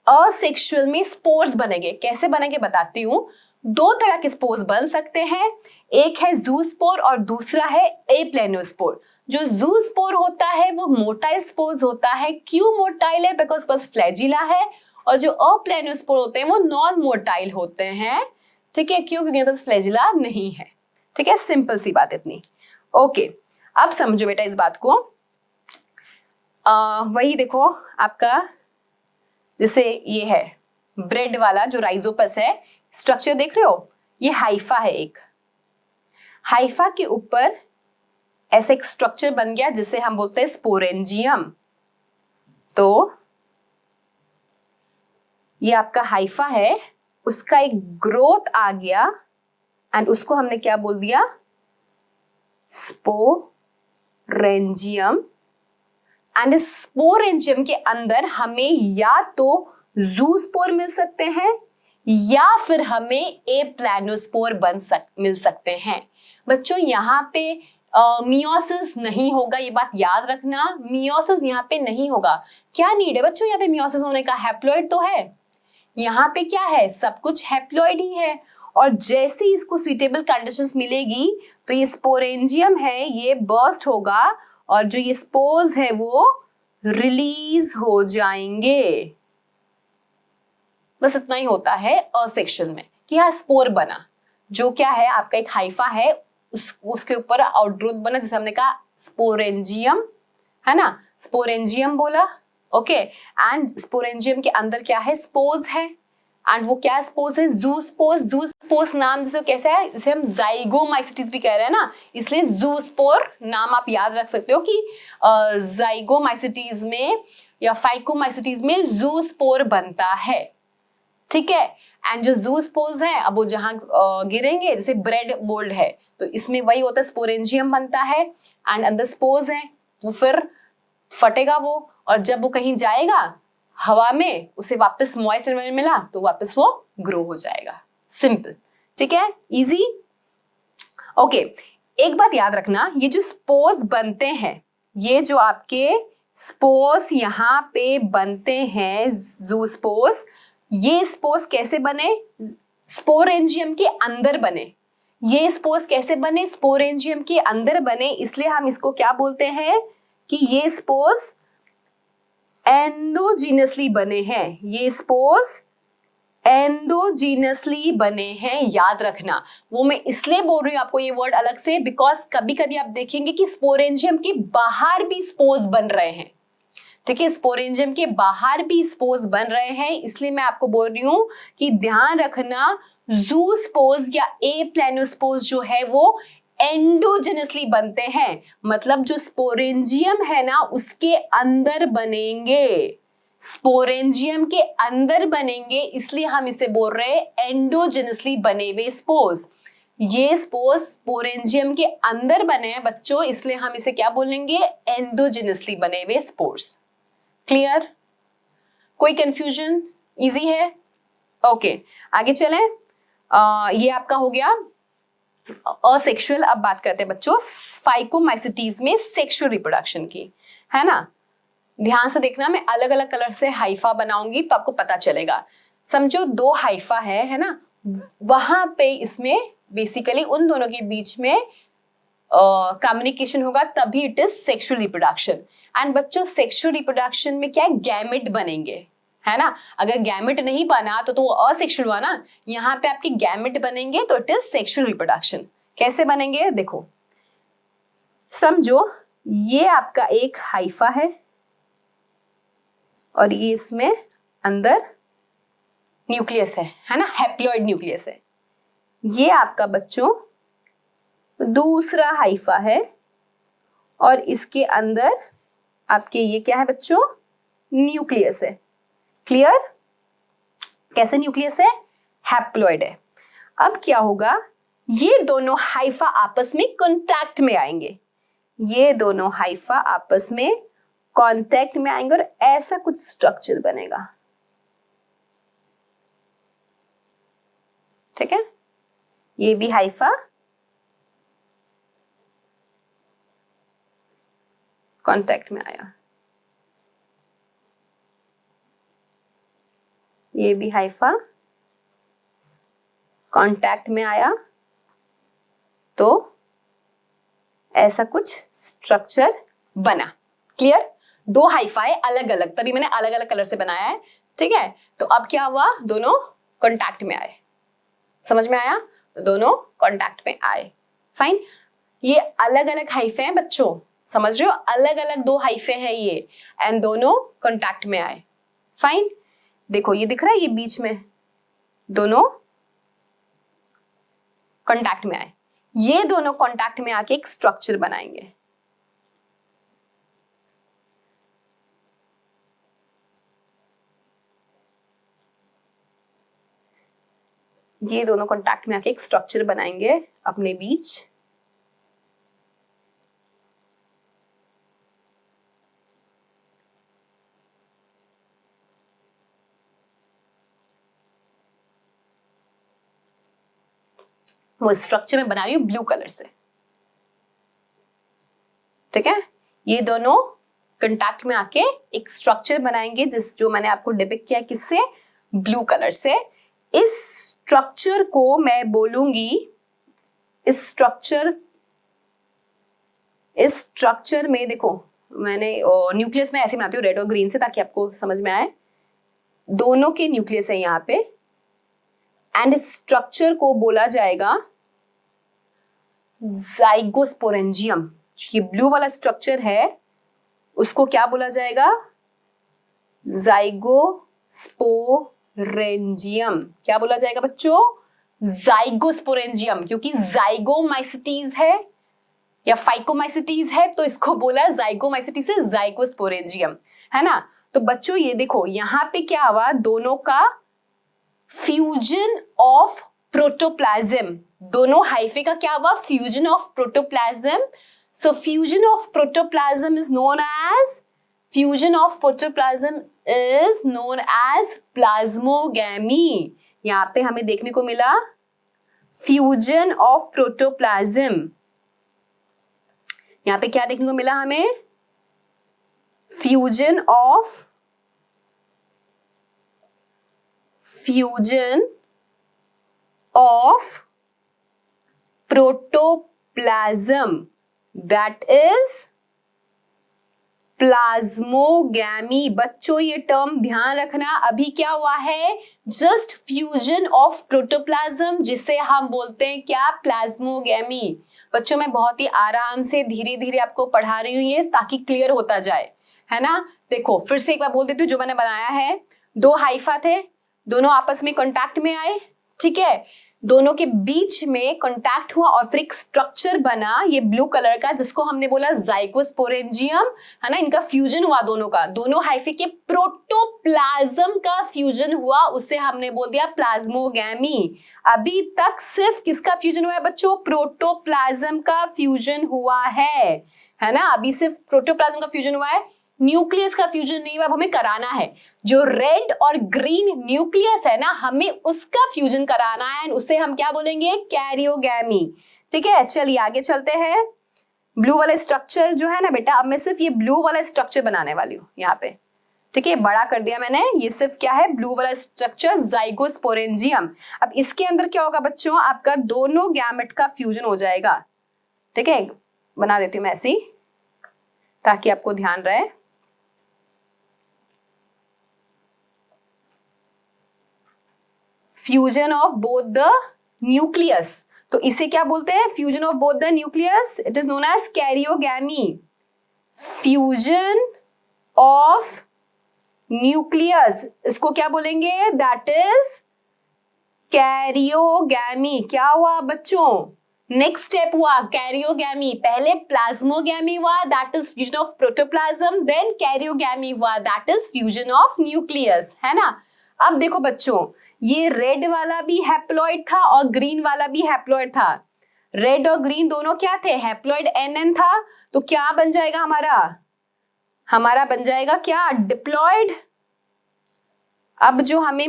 असेक्सुअल में स्पोर्स बनेंगे, कैसे बनेंगे बताती हूँ। दो तरह के स्पोर्स बन सकते हैं, एक है ज़ूस्पोर और दूसरा है एप्लेनोस्पोर। जो ज़ूस्पोर होता है वो मोटाइल स्पोर्स होता है। क्यों मोटाइल है? बिकॉज बस फ्लैजिला है। और जो अप्लेनोस्पोर होते हैं वो नॉन मोटाइल होते हैं। ठीक है, क्यों? क्योंकि बस फ्लैजिला नहीं है। ठीक है, सिंपल सी बात इतनी। ओके, अब समझो बेटा इस बात को। वही देखो आपका, जैसे ये है ब्रेड वाला जो राइजोपस है, स्ट्रक्चर देख रहे हो? ये हाइफा है एक। हाइफा के ऊपर ऐसे एक स्ट्रक्चर बन गया जिसे हम बोलते हैं स्पोरेंजियम। तो ये आपका हाइफा है, उसका एक ग्रोथ आ गया एंड उसको हमने क्या बोल दिया? स्पोरेंजियम। एंड इस स्पोरेंजियम के अंदर हमें या तो ज़ूस्पोर मिल सकते हैं या फिर हमें एप्लेनोस्पोर मिल सकते हैं। बच्चों यहाँ पे मियोसिस नहीं होगा, ये बात याद रखना। मियोसिस यहाँ पे नहीं होगा। क्या नीड है बच्चों यहाँ पे मियोसिस होने का? हैप्लॉइड तो है यहाँ पे, क्या है? सब कुछ हैप्लॉइड ही है। और जैसे ही इसको सुइटेबल कंडीशंस मिलेगी तो ये स्पोरेंजियम है, ये बर्स्ट होगा और जो ये स्पोर्स है वो रिलीज हो जाएंगे। बस इतना ही होता है असेक्सुअल में कि यहाँ स्पोर बना, जो क्या है आपका एक हाइफा है, उसके ऊपर आउटग्रोथ बना, जैसे हमने कहा स्पोरेंजियम है ना, स्पोरेंजियम बोला। ओके, एंड स्पोरेंजियम के अंदर क्या है? स्पोर्स है। एंड वो क्या स्पोर्स है? ज़ूस्पोर्स। ज़ूस्पोर्स नाम जैसे कैसे है? इसे हम ज़ाइगोमाइसिटीज भी कह रहे हैं ना, इसलिए ज़ूस्पोर नाम आप याद रख सकते हो कि ज़ाइगोमाइसिटीज में या फाइकोमाइसिटीज में ज़ूस्पोर बनता है। ठीक है, एंड जो ज़ूस्पोर्स है अब वो जहां गिरेंगे, जैसे ब्रेड मोल्ड है तो इसमें वही होता है, स्पोरेंजियम बनता है एंड अंदर स्पोर्स है, वो फिर फटेगा वो, और जब वो कहीं जाएगा हवा में, उसे वापस मॉइस्ट एनवायरनमेंट मिला तो वापस वो ग्रो हो जाएगा। सिंपल। ठीक है, इजी। ओके, एक बात याद रखना, ये जो स्पोर्स बनते हैं, ये जो आपके स्पोर्स यहाँ पे बनते हैं ज़ूस्पोर्स, ये स्पोर्स कैसे बने? स्पोरेंजियम के अंदर बने। ये स्पोर्स कैसे बने? स्पोरेंजियम के अंदर बने, इसलिए हम इसको क्या बोलते हैं कि ये स्पोर्स एंडोजीनसली बने हैं। ये स्पोर्स एंडोजीनसली बने हैं, याद रखना। वो मैं इसलिए बोल रही हूँ आपको ये वर्ड अलग से, बिकॉज कभी कभी आप देखेंगे कि स्पोरेंजियम के बाहर भी स्पोर्स बन रहे हैं। ठीक है, स्पोरेंजियम के बाहर भी स्पोर्स बन रहे हैं, इसलिए मैं आपको बोल रही हूँ कि ध्यान रखना, ज़ूस्पोर्स या एप्लेनोस्पोर्स जो है वो एंडोजेनसली बनते हैं, मतलब जो स्पोरेंजियम है ना उसके अंदर बनेंगे, स्पोरेंजियम के अंदर बनेंगे, इसलिए हम इसे बोल रहे हैं एंडोजेनसली बने हुए स्पोर्स। ये स्पोर्स स्पोरेंजियम के अंदर बने हैं बच्चों, इसलिए हम इसे क्या बोलेंगे? एंडोजेनसली बने हुए स्पोर्स। क्लियर? कोई कंफ्यूजन? इजी है? ओके, आगे चलें। ये आपका हो गया असेक्सुअल। अब बात करते हैं बच्चों फाइकोमाइसिटीज में सेक्सुअल रिप्रोडक्शन की, है ना। ध्यान से देखना, मैं अलग अलग कलर से हाइफा बनाऊंगी तो आपको पता चलेगा। समझो दो हाइफा है ना, वहां पे इसमें बेसिकली उन दोनों के बीच में कम्युनिकेशन होगा, तभी it is sexual reproduction. And बच्चों सेक्सुअल रिप्रोडक्शन में क्या है, गैमेट बनेंगे, है ना। अगर गैमेट नहीं बना तो वो असेक्सुअल हुआ ना, यहाँ पे आपके गैमेट बनेंगे तो इट इज सेक्सुअल रिप्रोडक्शन। कैसे बनेंगे देखो, समझो ये आपका एक हाइफा है और ये इसमें अंदर न्यूक्लियस है ना, हैप्लॉइड न्यूक्लियस है। ये आपका बच्चों दूसरा हाइफा है और इसके अंदर आपके ये क्या है बच्चों, न्यूक्लियस है। क्लियर, कैसे न्यूक्लियस है, हैप्लॉइड है। अब क्या होगा, ये दोनों हाइफा आपस में कांटेक्ट में आएंगे, ये दोनों हाइफा आपस में कांटेक्ट में आएंगे और ऐसा कुछ स्ट्रक्चर बनेगा, ठीक है। ये भी हाइफा कांटेक्ट में आया, ये भी हाइफा कांटेक्ट में आया, तो ऐसा कुछ स्ट्रक्चर बना। क्लियर, दो हाइफा है अलग अलग, तभी मैंने अलग अलग कलर से बनाया है, ठीक है। तो अब क्या हुआ, दोनों कांटेक्ट में आए, समझ में आया, दोनों कांटेक्ट में आए। फाइन, ये अलग अलग हाइफे हैं बच्चों, समझ रहे हो, अलग अलग दो हाइफे हैं ये, एंड दोनों कांटेक्ट में आए। फाइन, देखो ये दिख रहा है, ये बीच में दोनों कांटेक्ट में आए, ये दोनों कांटेक्ट में आके एक स्ट्रक्चर बनाएंगे। ये दोनों कांटेक्ट में आके एक स्ट्रक्चर बनाएंगे अपने बीच। वो स्ट्रक्चर में बना रही हूं ब्लू कलर से, ठीक है। ये दोनों कांटेक्ट में आके एक स्ट्रक्चर बनाएंगे, जो मैंने आपको डिपिक्ट किया किससे, ब्लू कलर से। इस स्ट्रक्चर को मैं बोलूंगी, इस स्ट्रक्चर में देखो मैंने न्यूक्लियस में ऐसे बनाती हूँ रेड और ग्रीन से, ताकि आपको समझ में आए। दोनों के न्यूक्लियस है यहाँ पे, एंड इस स्ट्रक्चर को बोला जाएगा जाइगोस्पोरेंजियम। ये ब्लू वाला स्ट्रक्चर है उसको क्या बोला जाएगा, जाइगोस्पोरेंजियम। क्या बोला जाएगा बच्चों, जाइगोस्पोरेंजियम, क्योंकि जाइगोमाइसिटीज है या फाइकोमाइसिटीज है तो इसको बोला जाइगोमाइसिटीज से जाइगोस्पोरेंजियम, है ना। तो बच्चों ये देखो यहाँ पे क्या हुआ, दोनों का फ्यूजन ऑफ प्रोटोप्लाज्म, दोनों हाइफे का क्या हुआ, fusion of protoplasm. So fusion of protoplasm is known as plasmogamy. यहाँ पे हमें देखने को मिला फ्यूजन ऑफ प्रोटोप्लाज्म, यहाँ पे क्या देखने को मिला हमें, fusion of protoplasm, that is plasmogamy. बच्चों ये टर्म ध्यान रखना, अभी क्या हुआ है, जस्ट फ्यूजन ऑफ प्रोटोप्लाज्म, जिसे हम बोलते हैं क्या, प्लाज्मोगैमी। बच्चों मैं बहुत ही आराम से धीरे धीरे आपको पढ़ा रही हूँ ये, ताकि क्लियर होता जाए, है ना। देखो फिर से एक बार बोल देती हूँ, जो मैंने बनाया है, दो हाइफा थे, दोनों आपस में कांटेक्ट में आए, ठीक है, दोनों के बीच में कांटेक्ट हुआ और फिर एक स्ट्रक्चर बना ये ब्लू कलर का, जिसको हमने बोला जाइगोस्पोरेंजियम, है ना। इनका फ्यूजन हुआ दोनों का, दोनों हाइफे के प्रोटोप्लाज्म का फ्यूजन हुआ, उसे हमने बोल दिया प्लाज्मोगैमी। अभी तक सिर्फ किसका फ्यूजन हुआ है बच्चों, प्रोटोप्लाज्म का फ्यूजन हुआ है ना। अभी सिर्फ प्रोटोप्लाज्म का फ्यूजन हुआ है, न्यूक्लियस का फ्यूजन नहीं हुआ, अब हमें कराना है। जो रेड और ग्रीन न्यूक्लियस है ना, हमें उसका फ्यूजन कराना है, उसे हम क्या बोलेंगे, कैरियोगैमी। ठीक है, चलिए आगे चलते हैं। ब्लू वाला स्ट्रक्चर जो है ना बेटा, अब मैं सिर्फ ये ब्लू वाला स्ट्रक्चर बनाने वाली हूँ यहाँ पे। ठीक है, बड़ा कर दिया मैंने, ये सिर्फ क्या है, ब्लू वाला स्ट्रक्चर, जाइगोस्पोरेंजियम। अब इसके अंदर क्या होगा बच्चों, आपका दोनों गैमेट का फ्यूजन हो जाएगा। ठीक है, बना देती हूँ मैं ऐसे ही ताकि आपको ध्यान रहे। Fusion of both the nucleus, तो इसे क्या बोलते हैं, fusion of both the nucleus, it is known as karyogamy. Fusion of nucleus, इसको क्या बोलेंगे, दैट इज कैरियोगैमी। क्या हुआ बच्चों, नेक्स्ट स्टेप हुआ कैरियोगैमी। पहले प्लाज्मोगैमी हुआ, that is fusion of protoplasm, then karyogamy हुआ, that is fusion of nucleus, है ना। अब देखो बच्चों, ये रेड वाला भी हैप्लॉइड था और ग्रीन वाला भी हैप्लॉइड था। रेड और ग्रीन दोनों क्या थे, हैप्लॉइड NN था, तो क्या बन जाएगा हमारा बन जाएगा क्या, डिप्लॉइड। अब जो हमें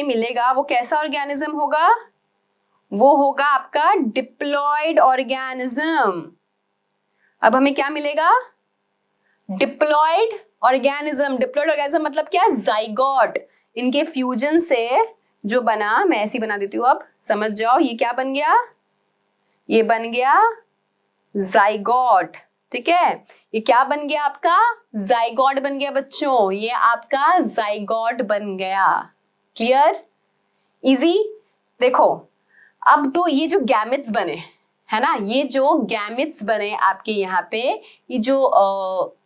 मिलेगा वो कैसा ऑर्गेनिज्म होगा, वो होगा आपका डिप्लॉइड ऑर्गेनिज्म। अब हमें क्या मिलेगा, डिप्लॉइड ऑर्गेनिज्म। डिप्लॉइड ऑर्गेनिज्म मतलब क्या, जाइगोट। इनके फ्यूजन से जो बना, मैं ऐसी बना देती हूँ, अब समझ जाओ, ये क्या बन गया, ये बन गया जाइगोट। ठीक है, ये क्या बन गया आपका, जाइगोट बन गया बच्चों, ये आपका जाइगोट बन गया। Clear, easy. देखो अब तो ये जो गैमेट्स बने है ना, ये जो गैमेट्स बने आपके यहाँ पे, ये जो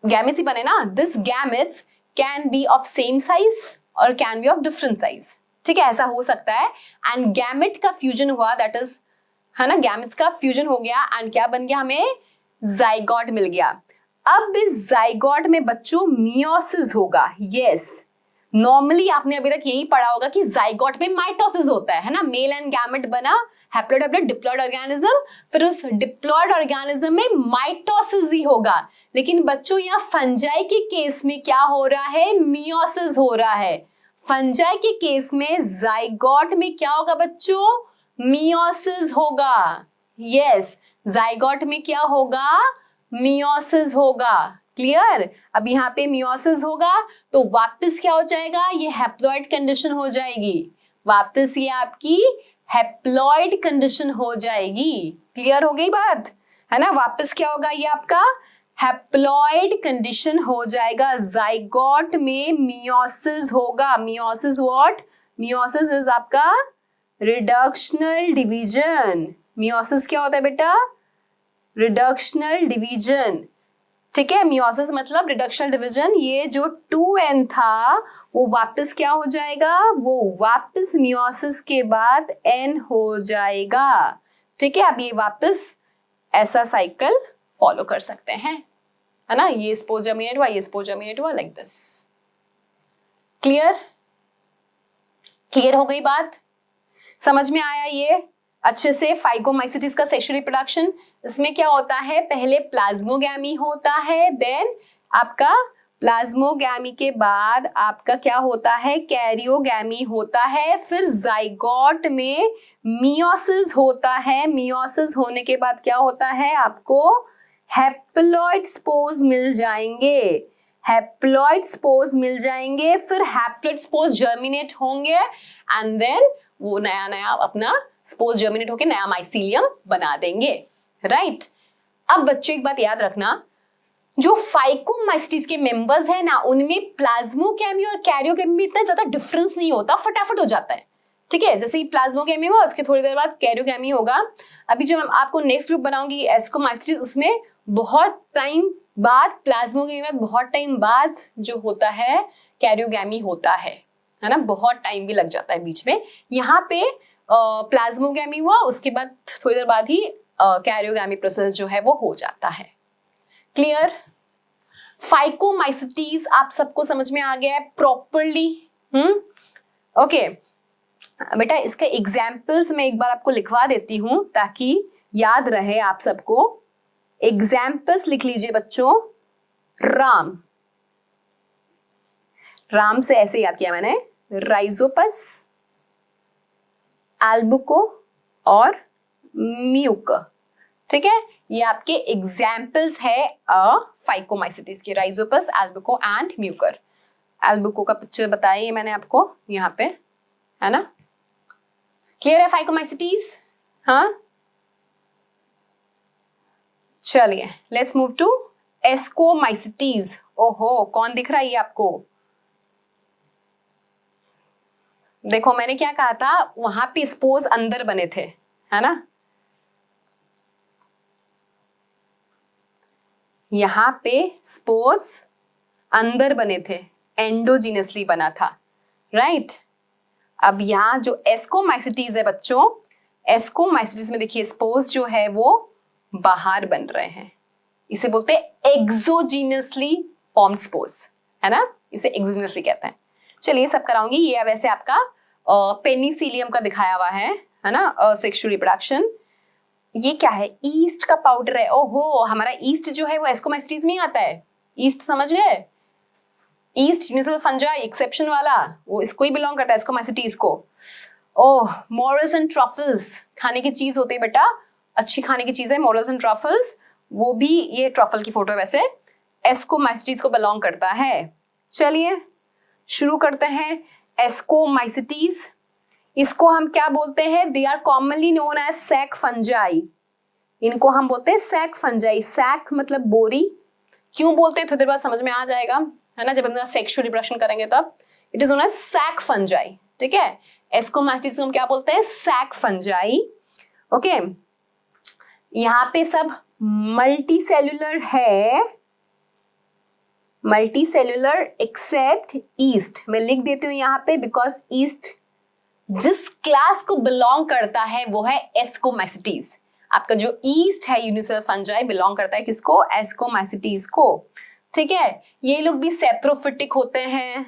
गैमेट्स ही बने ना, this gametes can be of same size और can be of different size. ठीक है, ऐसा हो सकता है। एंड गैमेट का फ्यूजन हुआ, दैट इज, है ना, गैमेट्स का फ्यूजन हो गया एंड क्या बन गया, हमें जाइगोट मिल गया। अब इस जाइगोट में बच्चों मियोसिस होगा। यस, नॉर्मली आपने अभी तक यही पढ़ा होगा कि जाइगोट में माइटोसिस होता है ना, मेल एंड गैमेट बना, हैप्लॉइड हैप्लॉइड डिप्लॉइड ऑर्गेनिज्म, फिर उस डिप्लॉइड ऑर्गेनिज्म में माइटोसिस ही होगा। लेकिन बच्चों यहाँ फंजाई के केस में क्या हो रहा है, मियोसिस हो रहा है। फंजाई के केस में जाइगोट में क्या होगा बच्चों, मियोसिस होगा। यस, जाइगोट में क्या होगा, मियोसिस होगा। क्लियर, अब यहाँ पे मियोसिस होगा तो वापस क्या हो जाएगा, ये हैप्लॉइड कंडीशन हो जाएगी, वापस ये आपकी हैप्लॉइड कंडीशन हो जाएगी। क्लियर हो गई बात, है ना, वापस क्या होगा, ये आपका हैप्लॉइड कंडीशन हो जाएगा। जाइगोट में मियोसिस होगा। मियोसिस व्हाट, मियोसिस इज आपका रिडक्शनल डिवीजन। मियोसिस क्या होता है बेटा, रिडक्शनल डिवीजन। ठीक है, मियोसिस मतलब रिडक्शनल डिवीजन। ये जो 2n था वो वापस क्या हो जाएगा, वो वापस मियोसिस के बाद n हो जाएगा। ठीक है, अब ये वापस ऐसा साइकिल फॉलो कर सकते हैं, है ना, ये स्पोर जर्मिनेट हुआ, ये स्पोर जर्मिनेट हुआ, लाइक दिस। क्लियर, क्लियर हो गई बात, समझ में आया ये अच्छे से। फाइगोमाइसिटिस का सेक्सुअल रिप्रोडक्शन, इसमें क्या होता है, पहले प्लाज्मोगैमी होता है, देन आपका प्लाज्मोगैमी के बाद आपका क्या होता है, कैरियोगैमी होता है, फिर जाइगोट में मियोसिस होता है। मियोसिस होने के बाद क्या होता है, आपको हैप्लॉइड स्पोर्स मिल जाएंगे, हैप्लॉइड स्पोर्स मिल जाएंगे, फिर हैप्लॉइड स्पोर्स जर्मिनेट होंगे एंड देन वो नया नया अपना स्पोर्स जर्मिनेट होकर नया माइसीलियम बना देंगे। राइट, अब बच्चों एक बात याद रखना, जो फाइकोमाइसिटिस के मेंबर्स है ना, उनमें प्लाज्मोगैमी और कैरियोगैमी में इतना ज्यादा डिफरेंस नहीं होता, फटाफट हो जाता है। ठीक है, जैसे ही प्लाज्मोगैमी हुआ उसके थोड़ी देर बाद कैरियोगैमी होगा। अभी जो मैं आपको नेक्स्ट ग्रुप बनाऊंगी एस्कोमाइसिटिस, उसमें बहुत टाइम बाद प्लाज्मोगैमी में बहुत टाइम बाद जो होता है कैरियोगैमी होता है ना, बहुत टाइम भी लग जाता है बीच में। यहाँ पे प्लाज्मोगैमी हुआ, उसके बाद थोड़ी देर बाद ही कैरियोगैमी प्रोसेस जो है वो हो जाता है। क्लियर, फाइकोमाइसिटीज आप सबको समझ में आ गया है प्रॉपरली। ओके बेटा, इसके एग्जाम्पल्स मैं एक बार आपको लिखवा देती हूँ ताकि याद रहे आप सबको। एग्जाम्पल्स लिख लीजिए बच्चों। राम, राम से ऐसे याद किया मैंने, राइजोपस, एल्बुको और म्यूक। ठीक है, ये आपके एग्जाम्पल्स है फाइकोमाइसिटीज के, राइजोपस, एल्बुको एंड म्यूकर। एल्बुको का पिक्चर बताया ये मैंने आपको यहाँ पे, है ना। क्लियर है फाइकोमाइसिटीज? हाँ, चलिए लेट्स मूव टू एस्कोमाइसिटीज। ओहो, कौन दिख रहा है ये आपको? देखो मैंने क्या कहा था, वहां पे स्पोर्स अंदर बने थे, है ना। यहां पे स्पोर्स अंदर बने थे, एंडोजीनसली बना था, राइट। अब यहाँ जो एस्कोमाइसिटीज है बच्चों, एस्कोमाइसिटीज में देखिए स्पोर्स जो है वो बाहर बन रहे हैं, इसे बोलते हैं एक्सोजीनसली फॉर्म्ड स्पोर्स, है ना, इसे एक्सोजीनसली कहते हैं। चलिए सब कराऊंगी। ये वैसे आपका पेनिसिलियम का दिखाया हुआ है ना, सेक्सुअल रिप्रोडक्शन। ये क्या है? ईस्ट का पाउडर है। ओहो, हमारा ईस्ट जो है वो एस्कोमाइसिटीज में आता है। ईस्ट समझ गए? ईस्ट यूनिवर्सल फंजाई एक्सेप्शन वाला, वो इसको ही बिलोंग करता है, एस्कोमाइसिटीज को। ओह, मॉरल्स एंड ट्रफल्स खाने की चीज होती है बेटा, अच्छी खाने की चीज है मॉरल्स एंड ट्रफल्स, वो भी, ये ट्रफल की फोटो है वैसे, एस्कोमाइसिटीज को बिलोंग करता है। चलिए शुरू करते हैं। एस्कोमाइसिटीज, इसको हम क्या बोलते हैं? They are commonly known as sac fungi. इनको हम बोलते हैं सैक फंजाई। सैक मतलब बोरी। क्यों बोलते हैं थोड़ी देर बाद समझ में आ जाएगा, है ना, जब हम सेक्सुअल रिप्रोडक्शन करेंगे तब। It is known as sac fungi, ठीक है। एस्कोमाइसिटीज को हम क्या बोलते हैं? Sac fungi. ओके, यहाँ पे सब मल्टी सेल्यूलर है, मल्टी सेल्यूलर एक्सेप्ट ईस्ट। मैं लिख देती हूँ यहाँ पे, बिकॉज ईस्ट जिस क्लास को बिलोंग करता है वो है एस्कोमाइसिटीज। आपका जो ईस्ट है यूनिसेलुलर फंजाई बिलोंग करता है किसको? एस्कोमाइसिटीज को, ठीक है। ये लोग भी सेप्रोफिटिक होते हैं,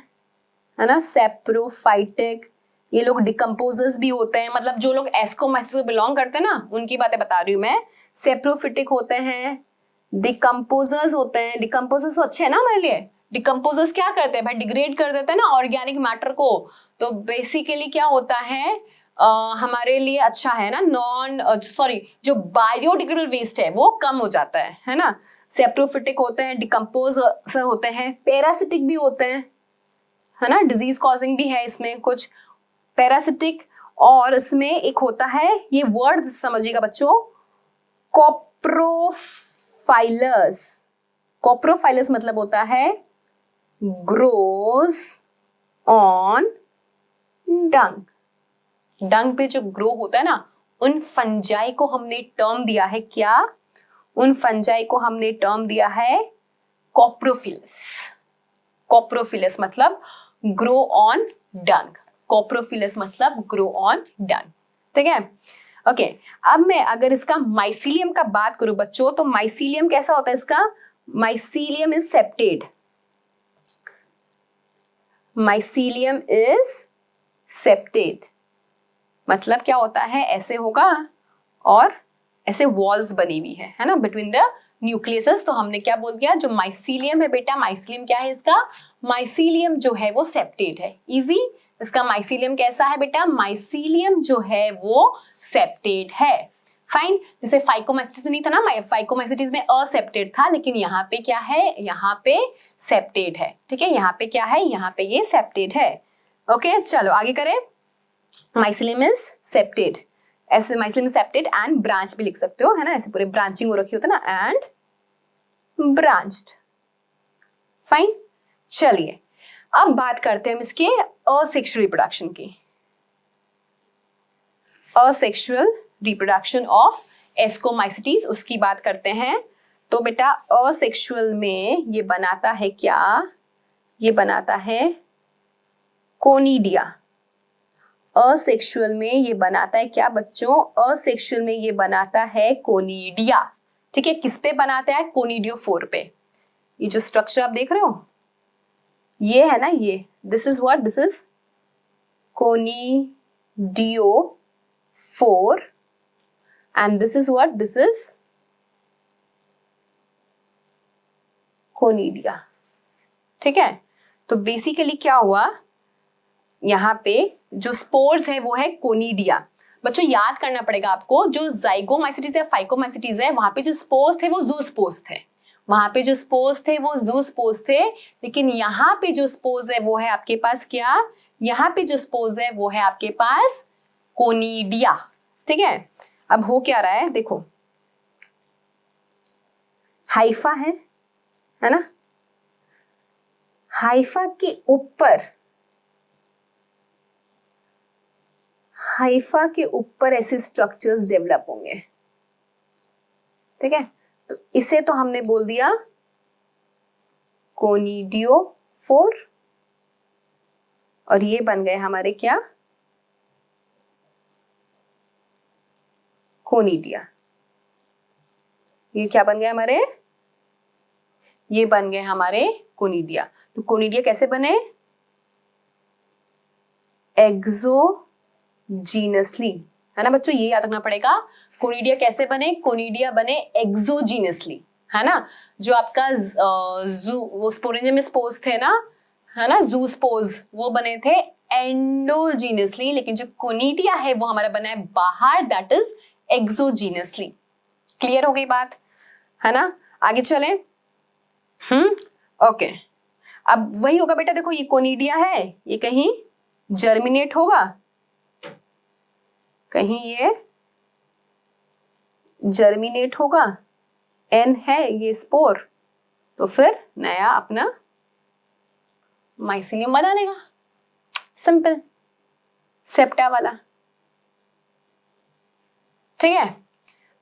है ना, सेप्रोफाइटिक। ये लोग डिकम्पोजर्स भी होते हैं, मतलब जो लोग एस्कोमाइसिटीज को बिलोंग करते हैं ना, उनकी बातें बता रही हूँ मैं। सेप्रोफिटिक होते हैं, डिकम्पोजर्स होते हैं। डिकम्पोजर्स तो अच्छे है ना हमारे लिए। डिकम्पोजर्स क्या करते हैं भाई? डिग्रेड कर देते हैं ना ऑर्गेनिक मैटर को। तो बेसिकली क्या होता है, हमारे लिए अच्छा है ना, जो बायोडिग्रेडेबल वेस्ट है वो कम हो जाता है ना। सेप्रोफिटिक होते हैं, डिकम्पोजर होते हैं, पैरासिटिक भी होते हैं, है ना, डिजीज कॉजिंग भी है इसमें कुछ पैरासिटिक। और इसमें एक होता है, ये वर्ड समझिएगा बच्चों, कोप्रोफाइलस। कोप्रोफाइलस मतलब होता है ग्रोज ऑन डंग। डंग पे जो ग्रो होता है ना, उन फंजाई को हमने टर्म दिया है क्या? उन फंजाई को हमने टर्म दिया है कोप्रोफिलस। कोप्रोफिलस मतलब ग्रो ऑन डंग। कोप्रोफिलस मतलब ग्रो ऑन डंग, ठीक है। ओके, अब मैं अगर इसका माइसीलियम का बात करूं बच्चों, तो माइसीलियम कैसा होता है इसका? Mycelium is septate. Mycelium is septate मतलब क्या होता है? ऐसे होगा और ऐसे वॉल्स बनी हुई है ना, बिटवीन द न्यूक्लियसेस। तो हमने क्या बोल दिया, जो माइसीलियम है बेटा, माइसीलियम क्या है इसका? माइसीलियम जो है वो सेप्टेड है। इजी, इसका माइसीलियम कैसा है बेटा? माइसीलियम जो है वो सेप्टेड है। फाइन। जैसे फाइकोमाइसिटीज में नहीं था ना, फाइकोमाइसिटीज में असेप्टेड था, लेकिन यहाँ पे क्या है? यहाँ पे सेप्टेड है, ठीक है। यहाँ पे क्या है? यहाँ पे ये सेप्टेड है। ओके, चलो आगे करें। माइसीलियम इज सेप्टेड, ऐसे mycelium is septate and branch भी लिख सकते हो, है ना, ऐसे पूरे ब्रांचिंग हो रखी होती है ना, एंड ब्रांच्ड। फाइन। चलिए अब बात करते हैं हम इसके असेक्सुअल रिप्रोडक्शन की। असेक्सुअल रिप्रोडक्शन ऑफ एस्कोमाइसिटीज, उसकी बात करते हैं। तो बेटा असेक्सुअल में ये बनाता है क्या? ये बनाता है कोनिडिया। असेक्सुअल में ये बनाता है क्या बच्चों? असेक्सुअल में ये बनाता है कोनिडिया, ठीक है। किस पे बनाता है? कोनिडियोफोर पे। ये जो स्ट्रक्चर आप देख रहे हो, ये है ना, ये this is what, this is conidiophore and this is what, this is conidia. ठीक है, तो बेसिकली क्या हुआ, यहाँ पे जो स्पोर्स है वो है कोनिडिया। बच्चों याद करना पड़ेगा आपको, जो जाइगोमाइसिटीज या फाइकोमाइसिटीज है वहां पे जो स्पोर्स थे वो जू स्पोर्स थे, वहां पे जो स्पोर्स थे वो जू स्पोर्स थे, लेकिन यहाँ पे जो स्पोर्स है वो है आपके पास क्या, यहाँ पे जो स्पोर्स है वो है आपके पास कोनिडिया। ठीक है, अब हो क्या रहा है देखो, हाइफा है ना, हाइफा के ऊपर, हाइफा के ऊपर ऐसे स्ट्रक्चर्स डेवलप होंगे। ठीक है, तो इसे तो हमने बोल दिया कोनिडियोफोर, और ये बन गए हमारे क्या, कोनिडिया। ये क्या बन गए हमारे, ये बन गए हमारे कोनिडिया। तो कोनिडिया कैसे बने, एक्सोजीनसली, है ना बच्चों, ये याद रखना पड़ेगा। कोनिडिया कैसे बने, कोनिडिया बने एक्सोजीनसली, है ना। जो आपका वो स्पोरेंजियम में स्पोर्स थे ना, है ना, जू स्पोर्स, वो बने थे एंडोजीनसली, लेकिन जो कोनिडिया है वो हमारा बना है बाहर, दैट इज एक्सोजीनसली। क्लियर हो गई बात, है ना। आगे चलें। ओके, अब वही होगा बेटा, देखो ये कोनिडिया है, ये कहीं जर्मिनेट होगा, कहीं ये जर्मिनेट होगा, एन है ये स्पोर, तो फिर नया अपना माइसिलियम बना लेगा, सिंपल, सेप्टा वाला। ठीक है,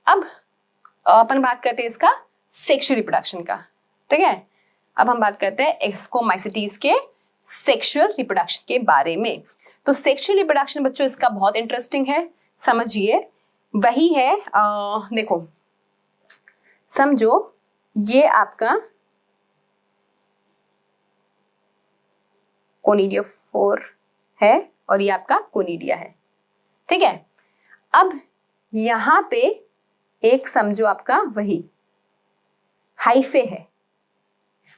अब अपन बात करते हैं इसका सेक्सुअल रिप्रोडक्शन का। ठीक है, अब हम बात करते हैं एक्सकोमाइसिटीज के सेक्सुअल रिप्रोडक्शन के बारे में। तो सेक्सुअल रिप्रोडक्शन बच्चों इसका बहुत इंटरेस्टिंग है, समझिए। वही है, देखो समझो, ये आपका कोनिडियोफोर है और ये आपका कोनिडिया है। ठीक है, अब यहां पे एक समझो आपका वही हाइफे है,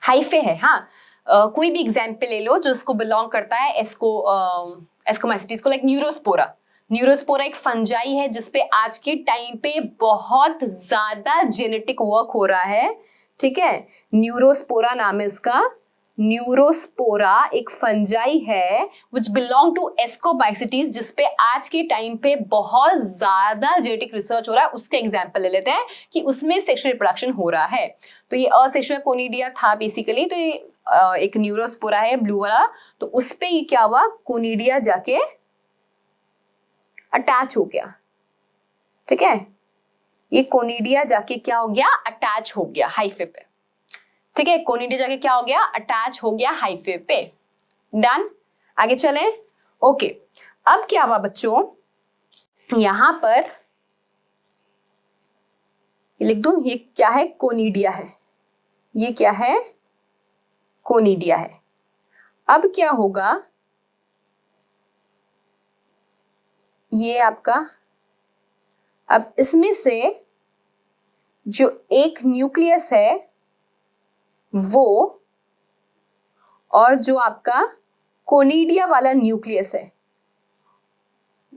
हाइफे है। हाँ, कोई भी एग्जाम्पल ले लो जो इसको बिलोंग करता है एस्कोमाइसिटीज को, लाइक न्यूरोस्पोरा। न्यूरोस्पोरा एक फंजाई है जिसपे आज के टाइम पे बहुत ज्यादा जेनेटिक वर्क हो रहा है। ठीक है, न्यूरोस्पोरा नाम है उसका। न्यूरोस्पोरा एक फंजाई है विच बिलोंग टू एस्कोमाइसिटीज, जिसपे आज के टाइम पे बहुत ज्यादा जेनेटिक रिसर्च हो रहा है। उसका एग्जाम्पल ले लेते हैं कि उसमें सेक्सुअल रिप्रोडक्शन हो रहा है। तो ये असेक्सुअल कोनिडिया था बेसिकली, तो ये एक न्यूरोस्पोरा है ब्लू वाला, तो उस पे ये क्या हुआ, कोनिडिया जाके अटैच हो गया। ठीक है, ये कोनिडिया जाके क्या हो गया, अटैच हो गया हाइफे पे। ठीक है, कोनिडिया जाके क्या हो गया, अटैच हो गया हाइफे पे। डन, आगे चलें। ओके, अब क्या हुआ बच्चों, यहां पर लिख दूं, ये क्या है, कोनिडिया है, ये क्या है, कोनिडिया है। अब क्या होगा, ये आपका, अब इसमें से जो एक न्यूक्लियस है वो, और जो आपका कोनिडिया वाला न्यूक्लियस है,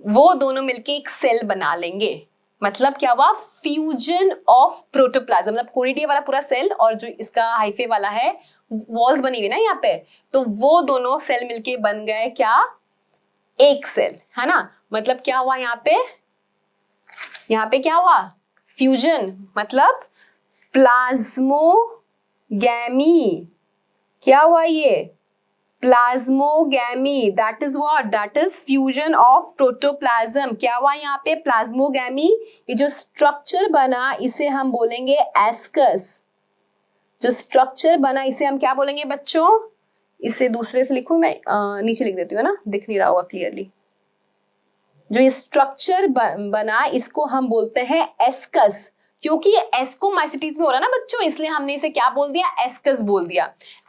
वो दोनों मिलके एक सेल बना लेंगे। मतलब क्या हुआ, फ्यूजन ऑफ प्रोटोप्लाज्म। मतलब कोनिडिया वाला पूरा सेल और जो इसका हाइफे वाला है, वॉल्स बनी हुई ना यहाँ पे, तो वो दोनों सेल मिलके बन गए क्या, एक सेल, है ना। मतलब क्या हुआ यहाँ पे क्या हुआ, फ्यूजन, मतलब प्लाज्मोगैमी। क्या हुआ ये, plasmogamy, that is what, that is fusion of protoplasm. क्या हुआ यहाँ पे, प्लाज्मोगैमी। ये जो स्ट्रक्चर बना इसे हम बोलेंगे एस्कस। जो स्ट्रक्चर बना इसे हम क्या बोलेंगे बच्चों, इसे दूसरे से लिखूं मैं, नीचे लिख देती हूँ ना, दिख नहीं रहा होगा क्लियरली। जो ये स्ट्रक्चर बना इसको हम बोलते हैं एस्कस, क्योंकि ये एस्कोमाइसिटीज में हो रहा है ना बच्चों, इसलिए हमने इसे क्या बोल दिया, एस्कस बोल दिया।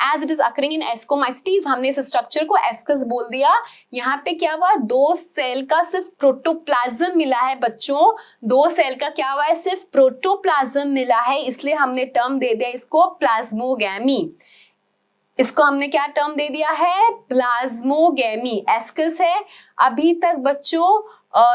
As it is occurring in ascomycetes, हमने इस स्ट्रक्चर को एस्कस बोल दिया। यहाँ पे क्या हुआ, 2 सेल का सिर्फ प्रोटोप्लाज्म मिला है बच्चों, 2 सेल का क्या हुआ है, सिर्फ प्रोटोप्लाज्म मिला है, इसलिए हमने टर्म दे दिया इसको प्लाज्मोगैमी। इसको हमने क्या टर्म दे दिया है, प्लाज्मोगैमी। एस्कस है, अभी तक बच्चों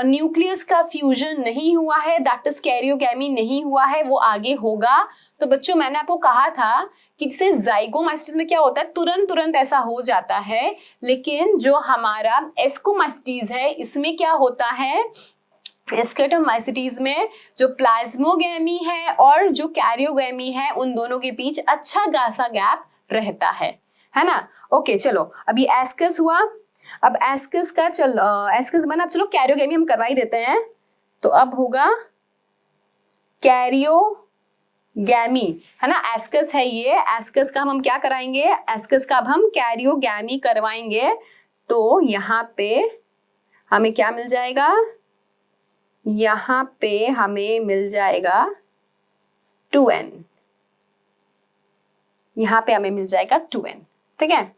न्यूक्लियस का फ्यूजन नहीं हुआ है, दैट इज कैरियोगैमी नहीं हुआ है, वो आगे होगा। तो बच्चों मैंने आपको कहा था कि जैसे जाइगोमाइसिस में क्या होता है, तुरंत ऐसा हो जाता है, लेकिन जो हमारा एस्कोमाइसिस है इसमें क्या होता है, एस्केटोमाइसिटीज में जो प्लाज्मोगैमी है और जो कैरियोगैमी है उन दोनों के बीच अच्छा खासा गैप रहता है ना। ओके चलो, अभी एस्कस हुआ, अब एस्कस का एस्कस बना, अब चलो कैरियोगैमी हम करवा ही देते हैं। तो अब होगा कैरियोगैमी, है ना। एस्कस है ये, एस्कस का हम क्या कराएंगे, एस्कस का अब हम कैरियोगैमी करवाएंगे। तो यहाँ पे हमें क्या मिल जाएगा, यहाँ पे हमें मिल जाएगा 2n, यहाँ पे हमें मिल जाएगा 2n, ठीक है।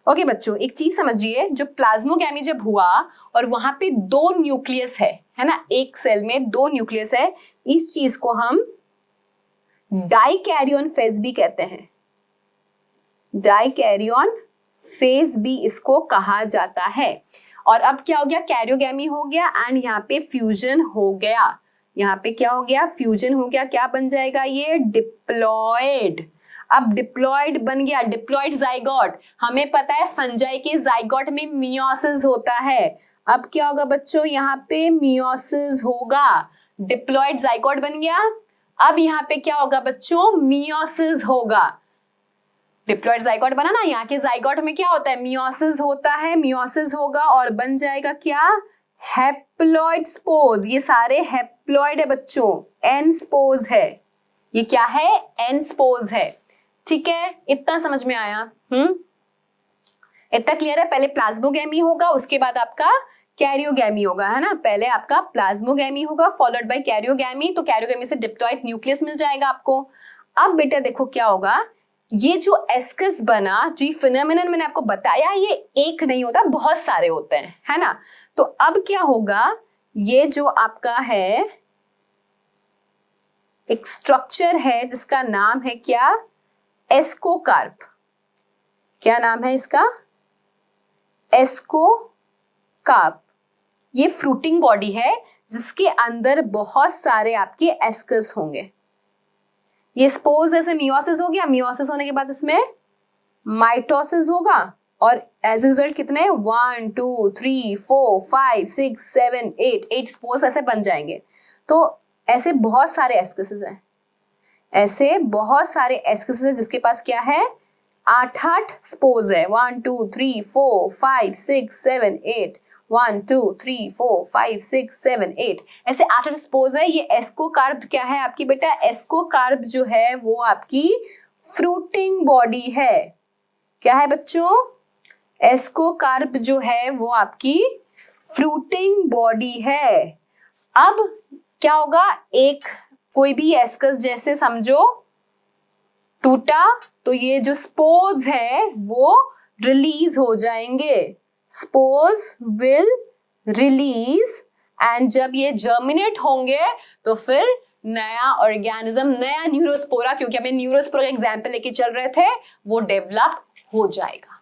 ओके बच्चों, एक चीज समझिए, जो प्लाज्मोगैमी जब हुआ और वहां पे 2 न्यूक्लियस है ना, एक सेल में 2 न्यूक्लियस है, इस चीज को हम डाइकैरियन फेज भी कहते हैं, डाइकैरियन फेज भी इसको कहा जाता है। और अब क्या हो गया, कैरियोगैमी हो गया एंड यहाँ पे फ्यूजन हो गया, यहाँ पे क्या हो गया, फ्यूजन हो गया, क्या बन जाएगा ये, डिप्लॉयड। अब डिप्लॉयड बन गया, डिप्लॉयड जाइगोट। हमें पता है फंजाई के जाइगोट में मियोसिस होता है, अब क्या होगा बच्चों, यहाँ पे मियोसिस होगा, डिप्लॉयड जाइगोट बन गया। अब यहाँ पे क्या होगा बच्चों, मियोसिस होगा, डिप्लॉयड जाइगोट बना ना, यहाँ के जाइगोट में क्या होता है, मियोसिस होता है, मियोसिस होगा और बन जाएगा क्या, हैप्लॉइड स्पोर्स। ये सारे हैप्लॉइड है बच्चों, एन स्पोर्स है, ये क्या है, एन स्पोर्स है, ठीक है। इतना समझ में आया, इतना क्लियर है। पहले प्लाज्मोगैमी होगा, उसके बाद आपका कैरियोगैमी होगा, है ना। पहले आपका प्लाज्मोगैमी होगा फॉलोड बाय कैरियोगैमी, तो कैरियोगैमी से डिप्लॉयड न्यूक्लियस मिल जाएगा आपको। अब बेटा देखो क्या होगा, ये जो एस्कस बना, जो ये फिनोमेनन मैंने आपको बताया, ये एक नहीं होता, बहुत सारे होते हैं, है ना। तो अब क्या होगा, ये जो आपका है एक स्ट्रक्चर है जिसका नाम है क्या, एस्कोकार्प। क्या नाम है इसका, एस्कोकार्प। ये फ्रूटिंग बॉडी है जिसके अंदर बहुत सारे आपके एस्कस होंगे। ये स्पोर्स ऐसे मियोसिस हो गया, मियोसिस होने के बाद इसमें माइटोसिस होगा और एज रिजल्ट कितने, 1 2 3 4 5 6 7 8 स्पोर्स ऐसे बन जाएंगे। तो ऐसे बहुत सारे एस्कसेस हैं, ऐसे बहुत सारे एस्कसेस हैं जिसके पास क्या है, 8 स्पोर्स है, 1 2 3 4 5 6 7 8, 1 2 3 4 5 6 7 8, ऐसे 8 स्पोर्स है। ये एस्कोकार्प क्या है आपकी बेटा, एस्कोकार्प जो है वो आपकी फ्रूटिंग बॉडी है। क्या है बच्चों, एस्कोकार्प जो है वो आपकी फ्रूटिंग बॉडी है। अब क्या होगा, एक कोई भी एस्कस जैसे समझो टूटा, तो ये जो स्पोर्स है वो रिलीज हो जाएंगे, स्पोर्स विल रिलीज, एंड जब ये जर्मिनेट होंगे तो फिर नया ऑर्गेनिज्म, नया न्यूरोस्पोरा, क्योंकि हमें न्यूरोस्पोरा का एग्जाम्पल लेके चल रहे थे, वो डेवलप हो जाएगा।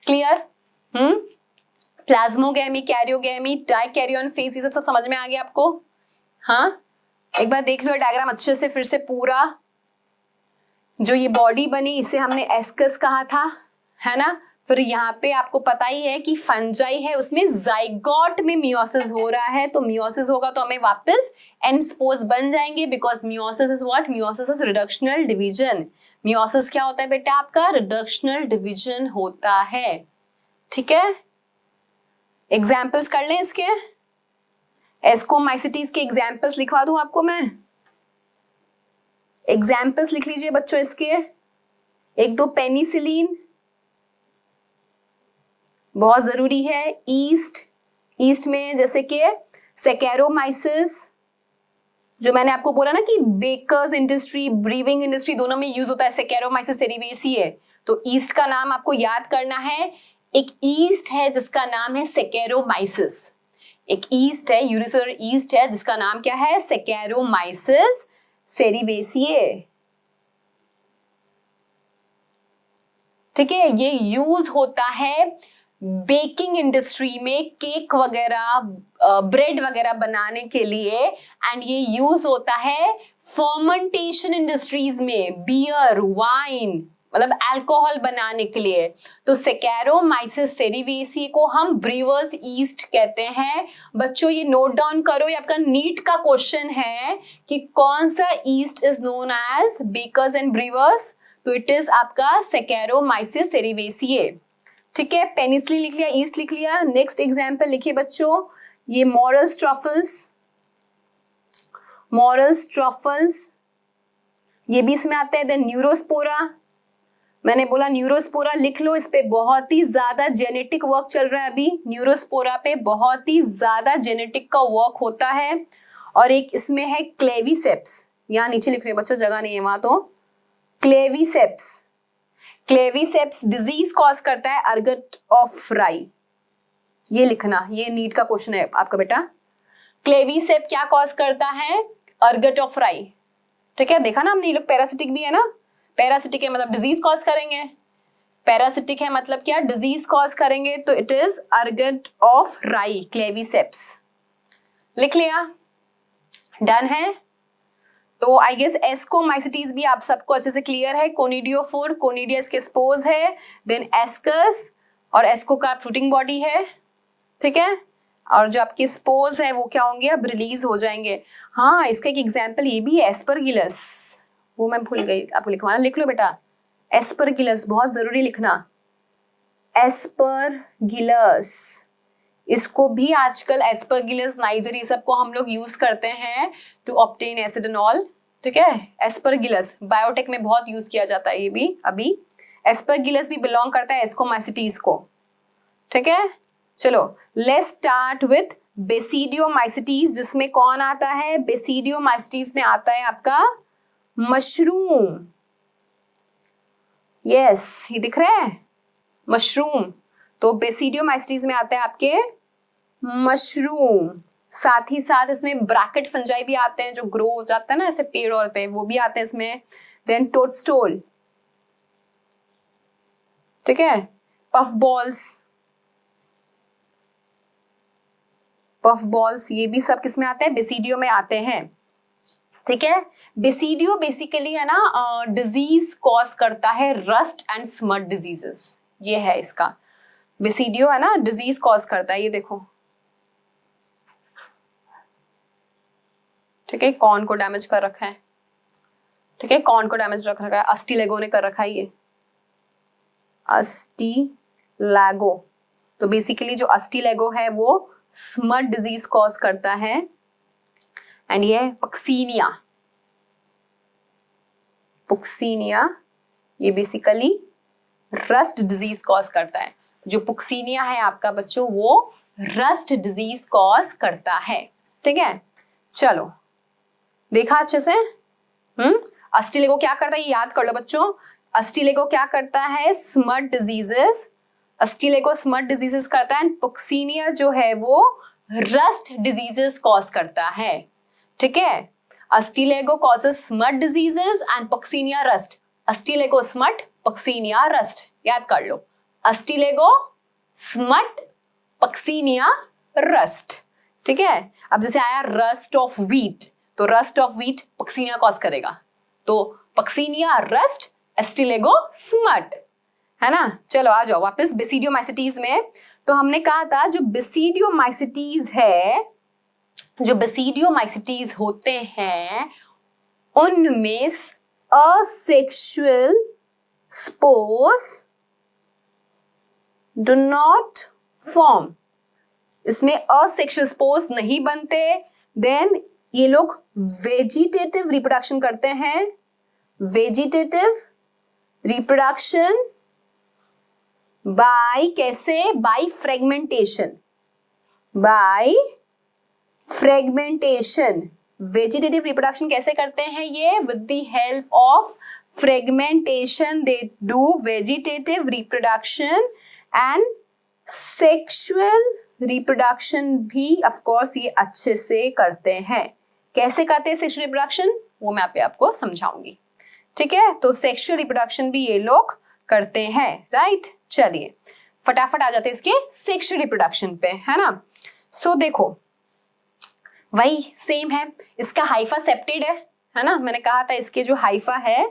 Clear, plasmogamy, karyogamy, dikaryon phase, ये सब समझ में आ गया आपको। हाँ, एक बार देख लो डायग्राम अच्छे से फिर से पूरा। जो ये बॉडी बनी इसे हमने एस्कस कहा था, है ना। फिर यहाँ पे आपको पता ही है कि फंजाई है, उसमें जाइगोट में मियोसिस हो रहा है, तो मियोसिस होगा तो हमें वापस एन स्पोर्स बन जाएंगे, because meiosis is what, meiosis is reductional division. Meiosis क्या होता है बेटा आपका, रिडक्शनल डिवीजन होता है, ठीक है। एग्जाम्पल्स कर लें इसके, एस्कोमाइसिटीज के एग्जाम्पल्स लिखवा दूं आपको मैं, एग्जाम्पल्स लिख लीजिए बच्चों इसके। एक दो पेनिसिलिन बहुत जरूरी है, ईस्ट में जैसे कि सैकेरोमाइसिस, जो मैंने आपको बोला ना कि बेकर्स इंडस्ट्री, ब्रीविंग इंडस्ट्री दोनों में यूज होता है सैकेरोमाइसिस सेरिवेसिए। तो ईस्ट का नाम आपको याद करना है। एक ईस्ट है जिसका नाम है सैकेरोमाइसिस, एक ईस्ट है, यूनिसेलुलर ईस्ट है जिसका नाम क्या है, सैकेरोमाइसिस सेरिवेसिए। ठीक है, ये यूज होता है बेकिंग इंडस्ट्री में, केक वगैरह, ब्रेड वगैरह बनाने के लिए। एंड ये यूज होता है फर्मेंटेशन इंडस्ट्रीज में, बियर, वाइन, मतलब अल्कोहल बनाने के लिए। तो सैकेरोमाइसिस सेरिवेसिए को हम ब्रीवर्स ईस्ट कहते हैं। बच्चों ये नोट डाउन करो, ये आपका नीट का क्वेश्चन है कि कौन सा yeast is known as bakers and brewers. तो इट इज आपका सैकेरोमाइसिस सेरिवेसिए। ठीक है, पेनिसिलिन लिख लिया, ईस्ट लिख लिया। नेक्स्ट एग्जाम्पल लिखिए बच्चों, ये मॉरल्स ट्रफल्स, मॉरल्स ट्रफल्स ये भी इसमें आता है। देन न्यूरोस्पोरा, मैंने बोला न्यूरोस्पोरा लिख लो, इस पे बहुत ही ज्यादा जेनेटिक वर्क चल रहा है अभी। न्यूरोस्पोरा पे बहुत ही ज्यादा जेनेटिक का वर्क होता है। और एक इसमें है क्लेविसेप्स, यहाँ नीचे लिख रही है बच्चों, जगह नहीं है वहां। तो क्लेविसेप्स, क्लेविसेप्स डिजीज कॉज करता है अर्गट ऑफ राई। ये लिखना, ये नीट का क्वेश्चन है आपका बेटा। क्लेविसेप क्या कॉज करता है, अर्गट ऑफ राई। ठीक है, देखा ना हमने, ये लोग पैरासिटिक भी है ना, पैरासिटिक है मतलब डिजीज कॉज करेंगे, पैरासिटिक है मतलब क्या, डिजीज कॉज करेंगे। तो इट इज अर्गट ऑफ राई, क्लेविसेप्स। लिख लिया, डन है। तो आई गेस एस्कोमाइसिटीज भी आप सबको अच्छे से क्लियर है। कोनिडियोफोर, कोनिडिया इसके स्पोर्स है। देन एस्कस, और एस्को का फ्रूटिंग बॉडी है। ठीक है, और जो आपके स्पोर्स है वो क्या होंगे, अब रिलीज हो जाएंगे। हाँ, इसका एक एग्जाम्पल ये भी है, एस्परगिलस, वो मैं भूल गई आपको लिखवाना, लिख लो बेटा, एस्परगिलस बहुत जरूरी लिखना, एस्परगिलस। इसको भी आजकल एस्परगिलस, नाइजर, ये सब को हम लोग यूज करते हैं टू ऑब्टेन एसिडनॉल। ठीक है, एस्परगिलस बायोटेक में बहुत यूज किया जाता है ये भी अभी। एस्परगिलस भी बिलोंग करता है एस्कोमाइसिटीज को। ठीक है, चलो लेट्स स्टार्ट विथ बेसिडियोमाइसिटीज, जिसमें कौन आता है, बेसिडियोमाइसिटीज में आता है आपका मशरूम। यस, ये दिख रहा है मशरूम। तो बेसिडियोमाइसिटीज में आता है आपके मशरूम। साथ ही साथ इसमें ब्रैकेट फंजाई भी आते हैं जो ग्रो हो जाता है ना ऐसे पेड़ और पे, वो भी आते हैं इसमें। देन टोडस्टोल, ठीक है, पफ बॉल्स, पफ बॉल्स ये भी सब किसमें आते हैं, बेसिडियो में आते हैं। ठीक है, बेसिडियो बेसिकली है ना डिजीज कॉज करता है रस्ट एंड स्मट डिजीजेस, ये है इसका। बेसिडियो है ना डिजीज कॉज करता है, ये देखो। ठीक है, कौन को डैमेज कर रखा है, ठीक है, कौन को डैमेज रख रखा है, अस्टिलेगो ने कर रखा है ये, अस्टिलेगो। तो बेसिकली जो अस्टिलेगो है वो स्मट डिजीज कॉज करता है। एंड ये पक्सीनिया, पुक्सीनिया ये बेसिकली रस्ट डिजीज कॉज करता है। जो पुक्सीनिया है आपका बच्चों वो रस्ट डिजीज कॉज करता है। ठीक है, चलो देखा अच्छे से। अस्टिलेगो क्या करता है ये याद कर लो बच्चों। अस्टिलेगो क्या करता है, smut diseases, Ustilago smut diseases करता है। एंड पुक्सीनिया जो है वो रस्ट डिजीजेस कॉज करता है। ठीक है, Ustilago causes smut diseases and Puccinia rust. Ustilago smut, Puccinia rust, याद कर लो। Ustilago smut, Puccinia rust. ठीक है, अब जैसे आया रस्ट ऑफ व्हीट, तो rust of wheat Puccinia cause करेगा, तो पुक्सीनिया रस्ट, अस्टिलेगो स्मट, है ना। चलो आ जाओ वापस बेसिडियोमाइसिटीज में। तो हमने कहा था जो बेसिडियोमाइसिटीज है, जो बेसिडियोमाइसिटीज होते हैं उनमें asexual spores do not form, इसमें असेक्सुअल स्पोर्स नहीं बनते। देन ये लोग वेजिटेटिव रिप्रोडक्शन करते हैं, वेजिटेटिव रिप्रोडक्शन बाय कैसे, by fragmentation, by fragmentation. Vegetative reproduction कैसे करते हैं ये? With the help of fragmentation they do vegetative reproduction, and sexual reproduction भी ऑफ कोर्स ये अच्छे से करते हैं। कैसे करते हैं सेक्सुअल रिप्रोडक्शन, वो मैं आपको समझाऊंगी, ठीक है। तो सेक्सुअल रिप्रोडक्शन भी ये लोग करते हैं, राइट। चलिए फटाफट आ जाते हैं इसके सेक्सुअल रिप्रोडक्शन पे, है ना। सो देखो वही सेम है, इसका हाइफा सेप्टेड है ना। मैंने कहा था इसके जो हाइफा है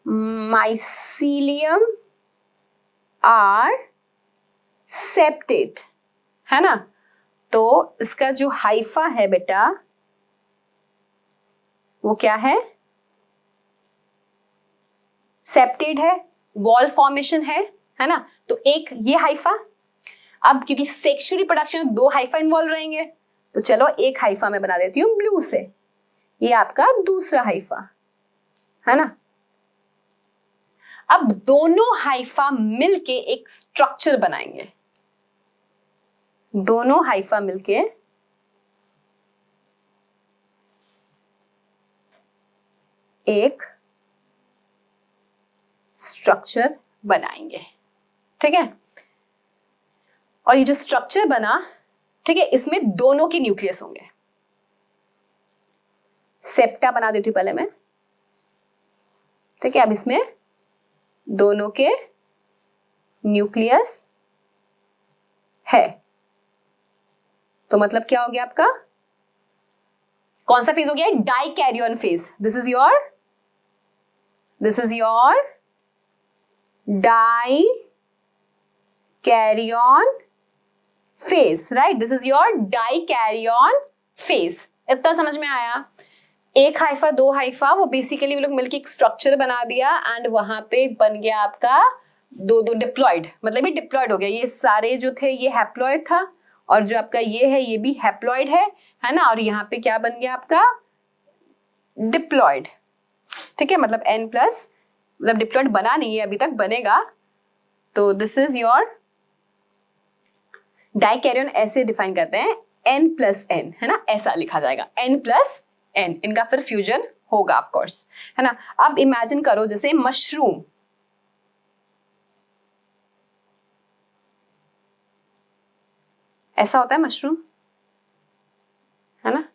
माइसीलियम आर सेप्टेड, है ना। तो इसका जो हाइफा है बेटा वो क्या है? सेप्टेड है, वॉल फॉर्मेशन है ना। तो एक ये हाइफा, अब क्योंकि सेक्सुअल रिप्रोडक्शन में 2 हाइफा इन्वॉल्व रहेंगे, तो चलो एक हाइफा मैं बना देती हूँ ब्लू से, ये आपका दूसरा हाइफा, है ना। अब दोनों हाइफा मिलके एक स्ट्रक्चर बनाएंगे, दोनों हाइफा मिलके एक स्ट्रक्चर बनाएंगे, ठीक है। और ये जो स्ट्रक्चर बना, ठीक है, इसमें दोनों के न्यूक्लियस होंगे। सेप्टा बना देती हूं पहले मैं, ठीक है। अब इसमें दोनों के न्यूक्लियस है, तो मतलब क्या हो गया आपका? कौन सा फेज हो गया? Dikaryon phase. This is your dikaryon phase, right. This is your dikaryon phase. इतना समझ में आया? एक हाइफा 2 हाइफा वो बेसिकली वो लोग मिलकर एक स्ट्रक्चर बना दिया, एंड वहां पे बन गया आपका 2 डिप्लॉइड, मतलब ये डिप्लॉइड हो गया। ये सारे जो थे ये हैप्लॉइड था, और जो आपका ये है ये भी हैप्लॉइड है ना। और यहाँ पे क्या बन गया आपका? डिप्लॉइड, ठीक है। मतलब N प्लस, मतलब डिप्लॉइड बना नहीं है अभी तक, बनेगा। तो दिस इज योर डाइकैरियन, ऐसे डिफाइन करते हैं N प्लस N, है ना, ऐसा लिखा जाएगा N प्लस N। इनका फिर फ्यूजन होगा ऑफ कोर्स, है ना। अब इमेजिन करो जैसे मशरूम, ऐसा होता है मशरूम, है ना,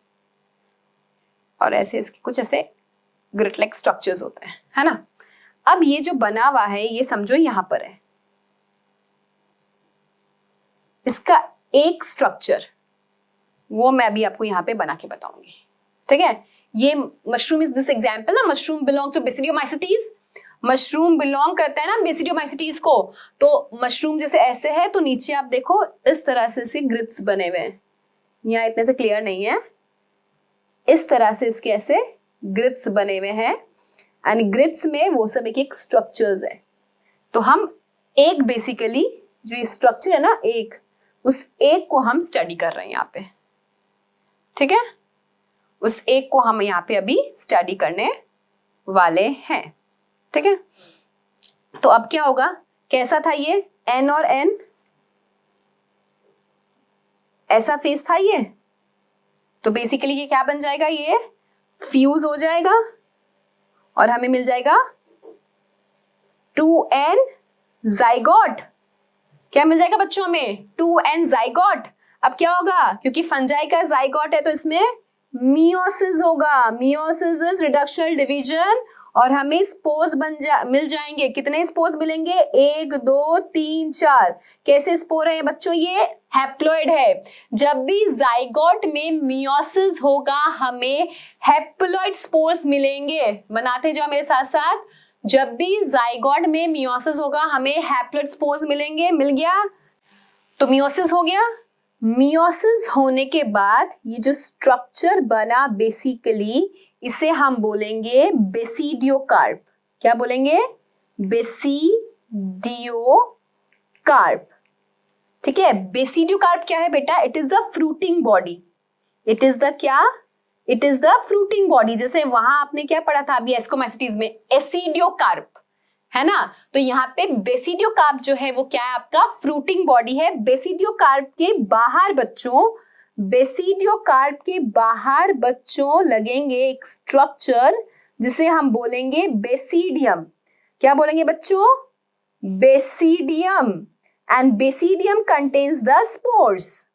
और ऐसे इसके कुछ ऐसे ग्रिट लाइक स्ट्रक्चर्स होते हैं, है ना। अब ये जो बना हुआ है ये समझो यहां पर है, इसका एक स्ट्रक्चर वो मैं अभी आपको यहां पे बना के बताऊंगी, ठीक है। ये मशरूम इज दिस एग्जाम्पल ना, mushroom belong to basidiomycetes. Mushroom belong करता है ना बेसिडियोमाइसिटीज को। तो मशरूम जैसे ऐसे है, तो नीचे आप देखो इस तरह से इसके ग्रिट्स बने हुए हैं। यहाँ इतने से क्लियर नहीं है, इस तरह से इसके ऐसे ग्रिट्स बने हुए हैं, एंड ग्रिट्स में वो सब एक एक स्ट्रक्चर्स है। तो हम एक बेसिकली जो ये स्ट्रक्चर है ना, एक, उस एक को हम स्टडी कर रहे हैं यहाँ पे, ठीक है। उस एक को हम यहाँ पे अभी स्टडी करने वाले हैं, ठीक है। तो अब क्या होगा? कैसा था ये? N और N ऐसा फेस था ये, तो बेसिकली ये क्या बन जाएगा? ये फ्यूज हो जाएगा और हमें मिल जाएगा 2N जाइगोट। क्या मिल जाएगा बच्चों में? 2N zygote. अब क्या होगा? क्योंकि फंजाई का जाइगोट है तो इसमें मियोसिस होगा। मियोसिस इज रिडक्शनल डिवीजन, और हमें स्पोर्स मिल जाएंगे। कितने स्पोर्स मिलेंगे? 1 2 3 4। कैसे स्पोर है बच्चों? ये हैप्लॉइड है। जब भी जाइगोट में मियोसिस होगा हमें हैप्लॉइड स्पोर्स मिलेंगे। बनाते जाओ मेरे साथ साथ। जब भी जाइगोट में मियोसिस होगा हमें हैप्लॉइड स्पोर्स मिलेंगे। मिल गया? तो मियोसिस हो गया। मियोसिस होने के बाद ये जो स्ट्रक्चर बना बेसिकली, इसे हम बोलेंगे बेसिडियोकार्प। क्या बोलेंगे? बेसिडियोकार्प, ठीक है। बेसिडियोकार्प क्या है बेटा? It is the fruiting body. It is the क्या? It is the fruiting body. जैसे वहां आपने क्या पढ़ा था अभी एस्कोमाइसिटीज में? एसिडियोकार्प, है ना। तो यहाँ पे बेसिडियोकार्प जो है वो क्या है? आपका फ्रूटिंग बॉडी है। बेसिडियोकार्प के बाहर बच्चों बेसिडियोकार्प के बाहर बच्चों लगेंगे एक स्ट्रक्चर जिसे हम बोलेंगे बेसिडियम। क्या बोलेंगे बच्चों? Basidium. And basidium contains the spores.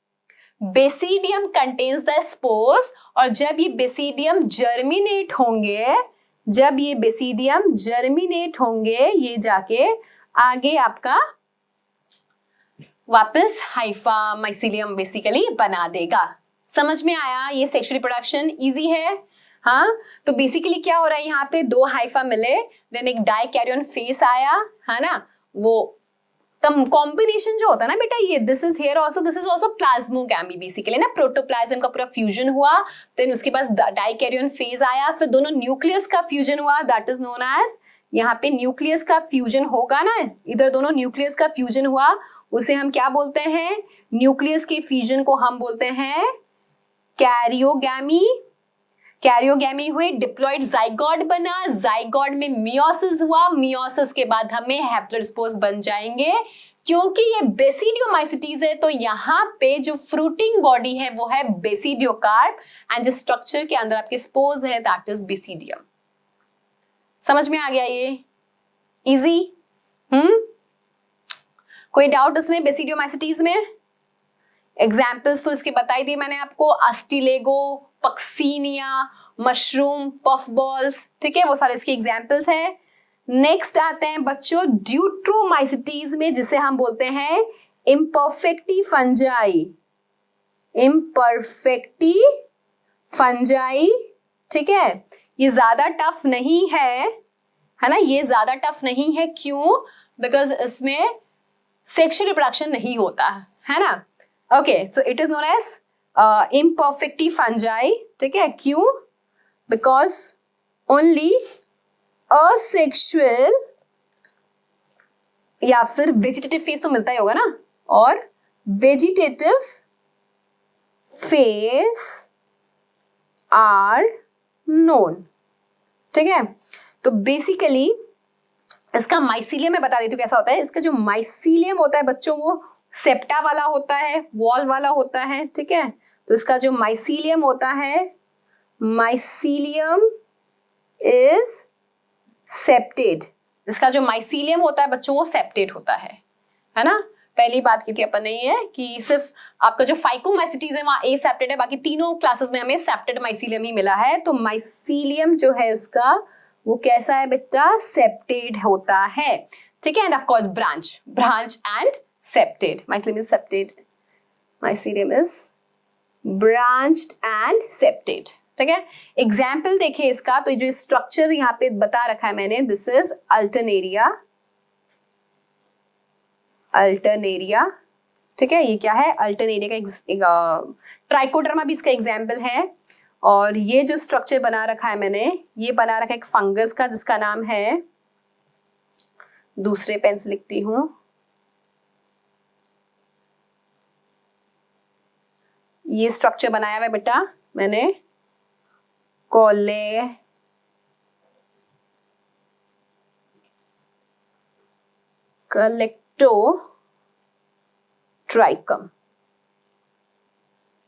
Basidium contains the spores. और जब ये बेसिडियम जर्मिनेट होंगे, जब ये बेसिडियम जर्मिनेट होंगे, ये जाके आगे आपका वापस हाइफा माइसीलियम बेसिकली बना देगा। समझ में आया? ये सेक्सुअल रिप्रोडक्शन इजी है। हाँ, तो बेसिकली क्या हो रहा है, यहाँ पे दो हाइफा मिले, देन एक डाइकैरियन फेस आया, है ना, वो कॉम्बिनेशन जो होता है ना बेटा, ये this is here also, this is also plasmogamy basically ना, प्रोटोप्लाज्म का पूरा फ्यूजन हुआ, देन उसके बाद डाइकैरियन फेज आया, फिर दोनों न्यूक्लियस का फ्यूजन हुआ, दैट इज नोन एज, यहाँ पे न्यूक्लियस का फ्यूजन होगा ना, इधर दोनों न्यूक्लियस का फ्यूजन हुआ, उसे हम क्या बोलते हैं? न्यूक्लियस के फ्यूजन को हम बोलते हैं कैरियोगैमी। कैरियोगैमी हुई, डिप्लॉइड जाइगोट बना, जाइगोट में मियोसिस हुआ, मियोसिस के बाद हमें हैप्लोस्पोर्स बन जाएंगे। क्योंकि ये बेसिडियोमाइसिटीज है तो यहाँ पे जो फ्रूटिंग बॉडी है वो है बेसिडियोकार्प, एंड जो स्ट्रक्चर के अंदर आपके स्पोर्स है दैट इज बेसिडियम। समझ में आ गया ये? इजी? कोई डाउट इसमें बेसिडियोमाइसिटीज में? एग्जाम्पल्स तो इसके बता ही दिए मैंने आपको, Ustilago, Puccinia, mushroom, puff balls, ठीक है, वो सारे इसके एग्जाम्पल्स हैं। नेक्स्ट आते हैं बच्चों ड्यूट्रोमाइसिटीज में, जिसे हम बोलते हैं इम्परफेक्टी फंजाई। इम्परफेक्टी फंजाई, ठीक है, ये ज्यादा टफ नहीं है ना, ये ज्यादा टफ नहीं है। क्यों? बिकॉज इसमें सेक्सुअल रिप्रोडक्शन नहीं होता है ना। Okay, so it is known as imperfecti fungi, ठीक है। क्यों? बिकॉज ओनली असेक्सुअल या फिर वेजिटेटिव फेज तो मिलता ही होगा ना, और वेजिटेटिव फेज आर नोन, ठीक है। तो बेसिकली इसका माइसीलियम मैं बता देती हूँ कैसा होता है। इसका जो माइसीलियम होता है बच्चों वो सेप्टा वाला होता है, वॉल वाला होता है, ठीक है। तो इसका जो माइसीलियम होता है, माइसीलियम इज सेप्टेड। इसका जो माइसीलियम होता है बच्चों वो सेप्टेड होता है ना। पहली बात की थी अपन ने ये कि सिर्फ आपका जो फाइकोमाइसिटीज है वहां ए सेप्टेड है, बाकी तीनों क्लासेस में हमें सेप्टेड माइसीलियम ही मिला है। तो माइसीलियम जो है उसका वो कैसा है बेटा? सेप्टेड होता है, ठीक है। End of course branch and septate. Mycelium is septate, mycelium is branched and septate, ठीक है। एग्जाम्पल देखिए इसका, तो जो स्ट्रक्चर यहाँ पे बता रखा है मैंने, दिस इज अल्टरनेरिया, अल्टरनेरिया, ठीक है। ये क्या है? अल्टरनेरिया का ट्राइकोडर्मा भी इसका एग्जाम्पल है। और ये जो स्ट्रक्चर बना रखा है मैंने, ये बना रखा है एक फंगस का जिसका नाम है, दूसरे पेन से लिखती हूं, ये स्ट्रक्चर बनाया हुआ है बेटा मैंने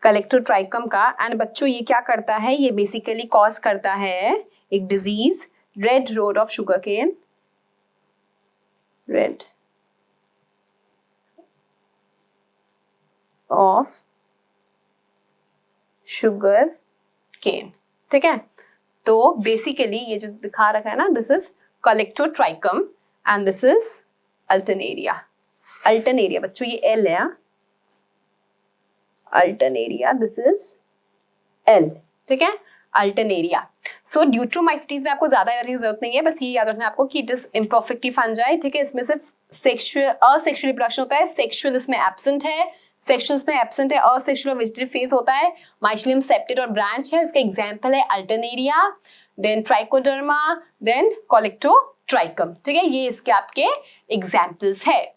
कलेक्टोट्राइकम का। एंड बच्चों ये क्या करता है? ये बेसिकली कॉज करता है एक disease, red rot of sugar cane, red of sugar cane, ठीक है। तो बेसिकली ये जो दिखा रखा है ना, this is Colletotrichum and this is Alternaria. Alternaria बच्चों ये एल है, अल्टरनेरिया, दिस इज एल, ठीक है, अल्टरनेरिया। सो ड्यूट्रोमाइसिटीज में आपको ज्यादा याद रखने की जरूरत नहीं है, बस ये याद रखना है आपको कि इट इज इम्परफेक्टली फंजाई, ठीक है। इसमें सिर्फ असेक्सुअल रिप्रोडक्शन होता है, सेक्सुअल इसमें एब्सेंट है, सेक्सुअल में एब्सेंट है, असेक्सुअल वेजिटेटिव फेज होता है। माइसीलियम सेप्टेड और ब्रांच है, इसका एग्जांपल है अल्टरनेरिया, देन ट्राइकोडर्मा, देन कलेक्टोट्राइकम, ठीक है। ये इसके आपके एग्जांपल्स है,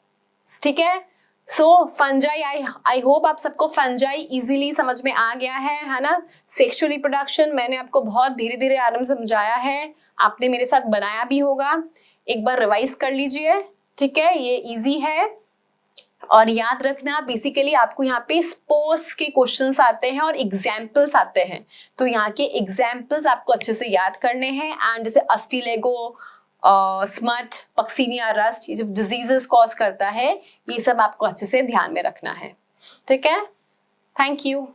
ठीक है। सो फंजाई, आई होप आप सबको फंजाई इजीली समझ में आ गया है ना। सेक्सुअल रिप्रोडक्शन मैंने आपको बहुत धीरे धीरे आराम समझाया है, आपने मेरे साथ बनाया भी होगा, एक बार रिवाइज कर लीजिए, ठीक है। ये इजी है और याद रखना बेसिकली आपको यहाँ पे स्पोर्ट्स के क्वेश्चंस आते हैं और एग्जाम्पल्स आते हैं, तो यहाँ के एग्जाम्पल्स आपको अच्छे से याद करने हैं। एंड जैसे अस्टिलेगो, स्मट, पक्सीनिया रस्ट, ये जो डिजीजेस कॉज करता है, ये सब आपको अच्छे से ध्यान में रखना है। ठीक है, थैंक यू।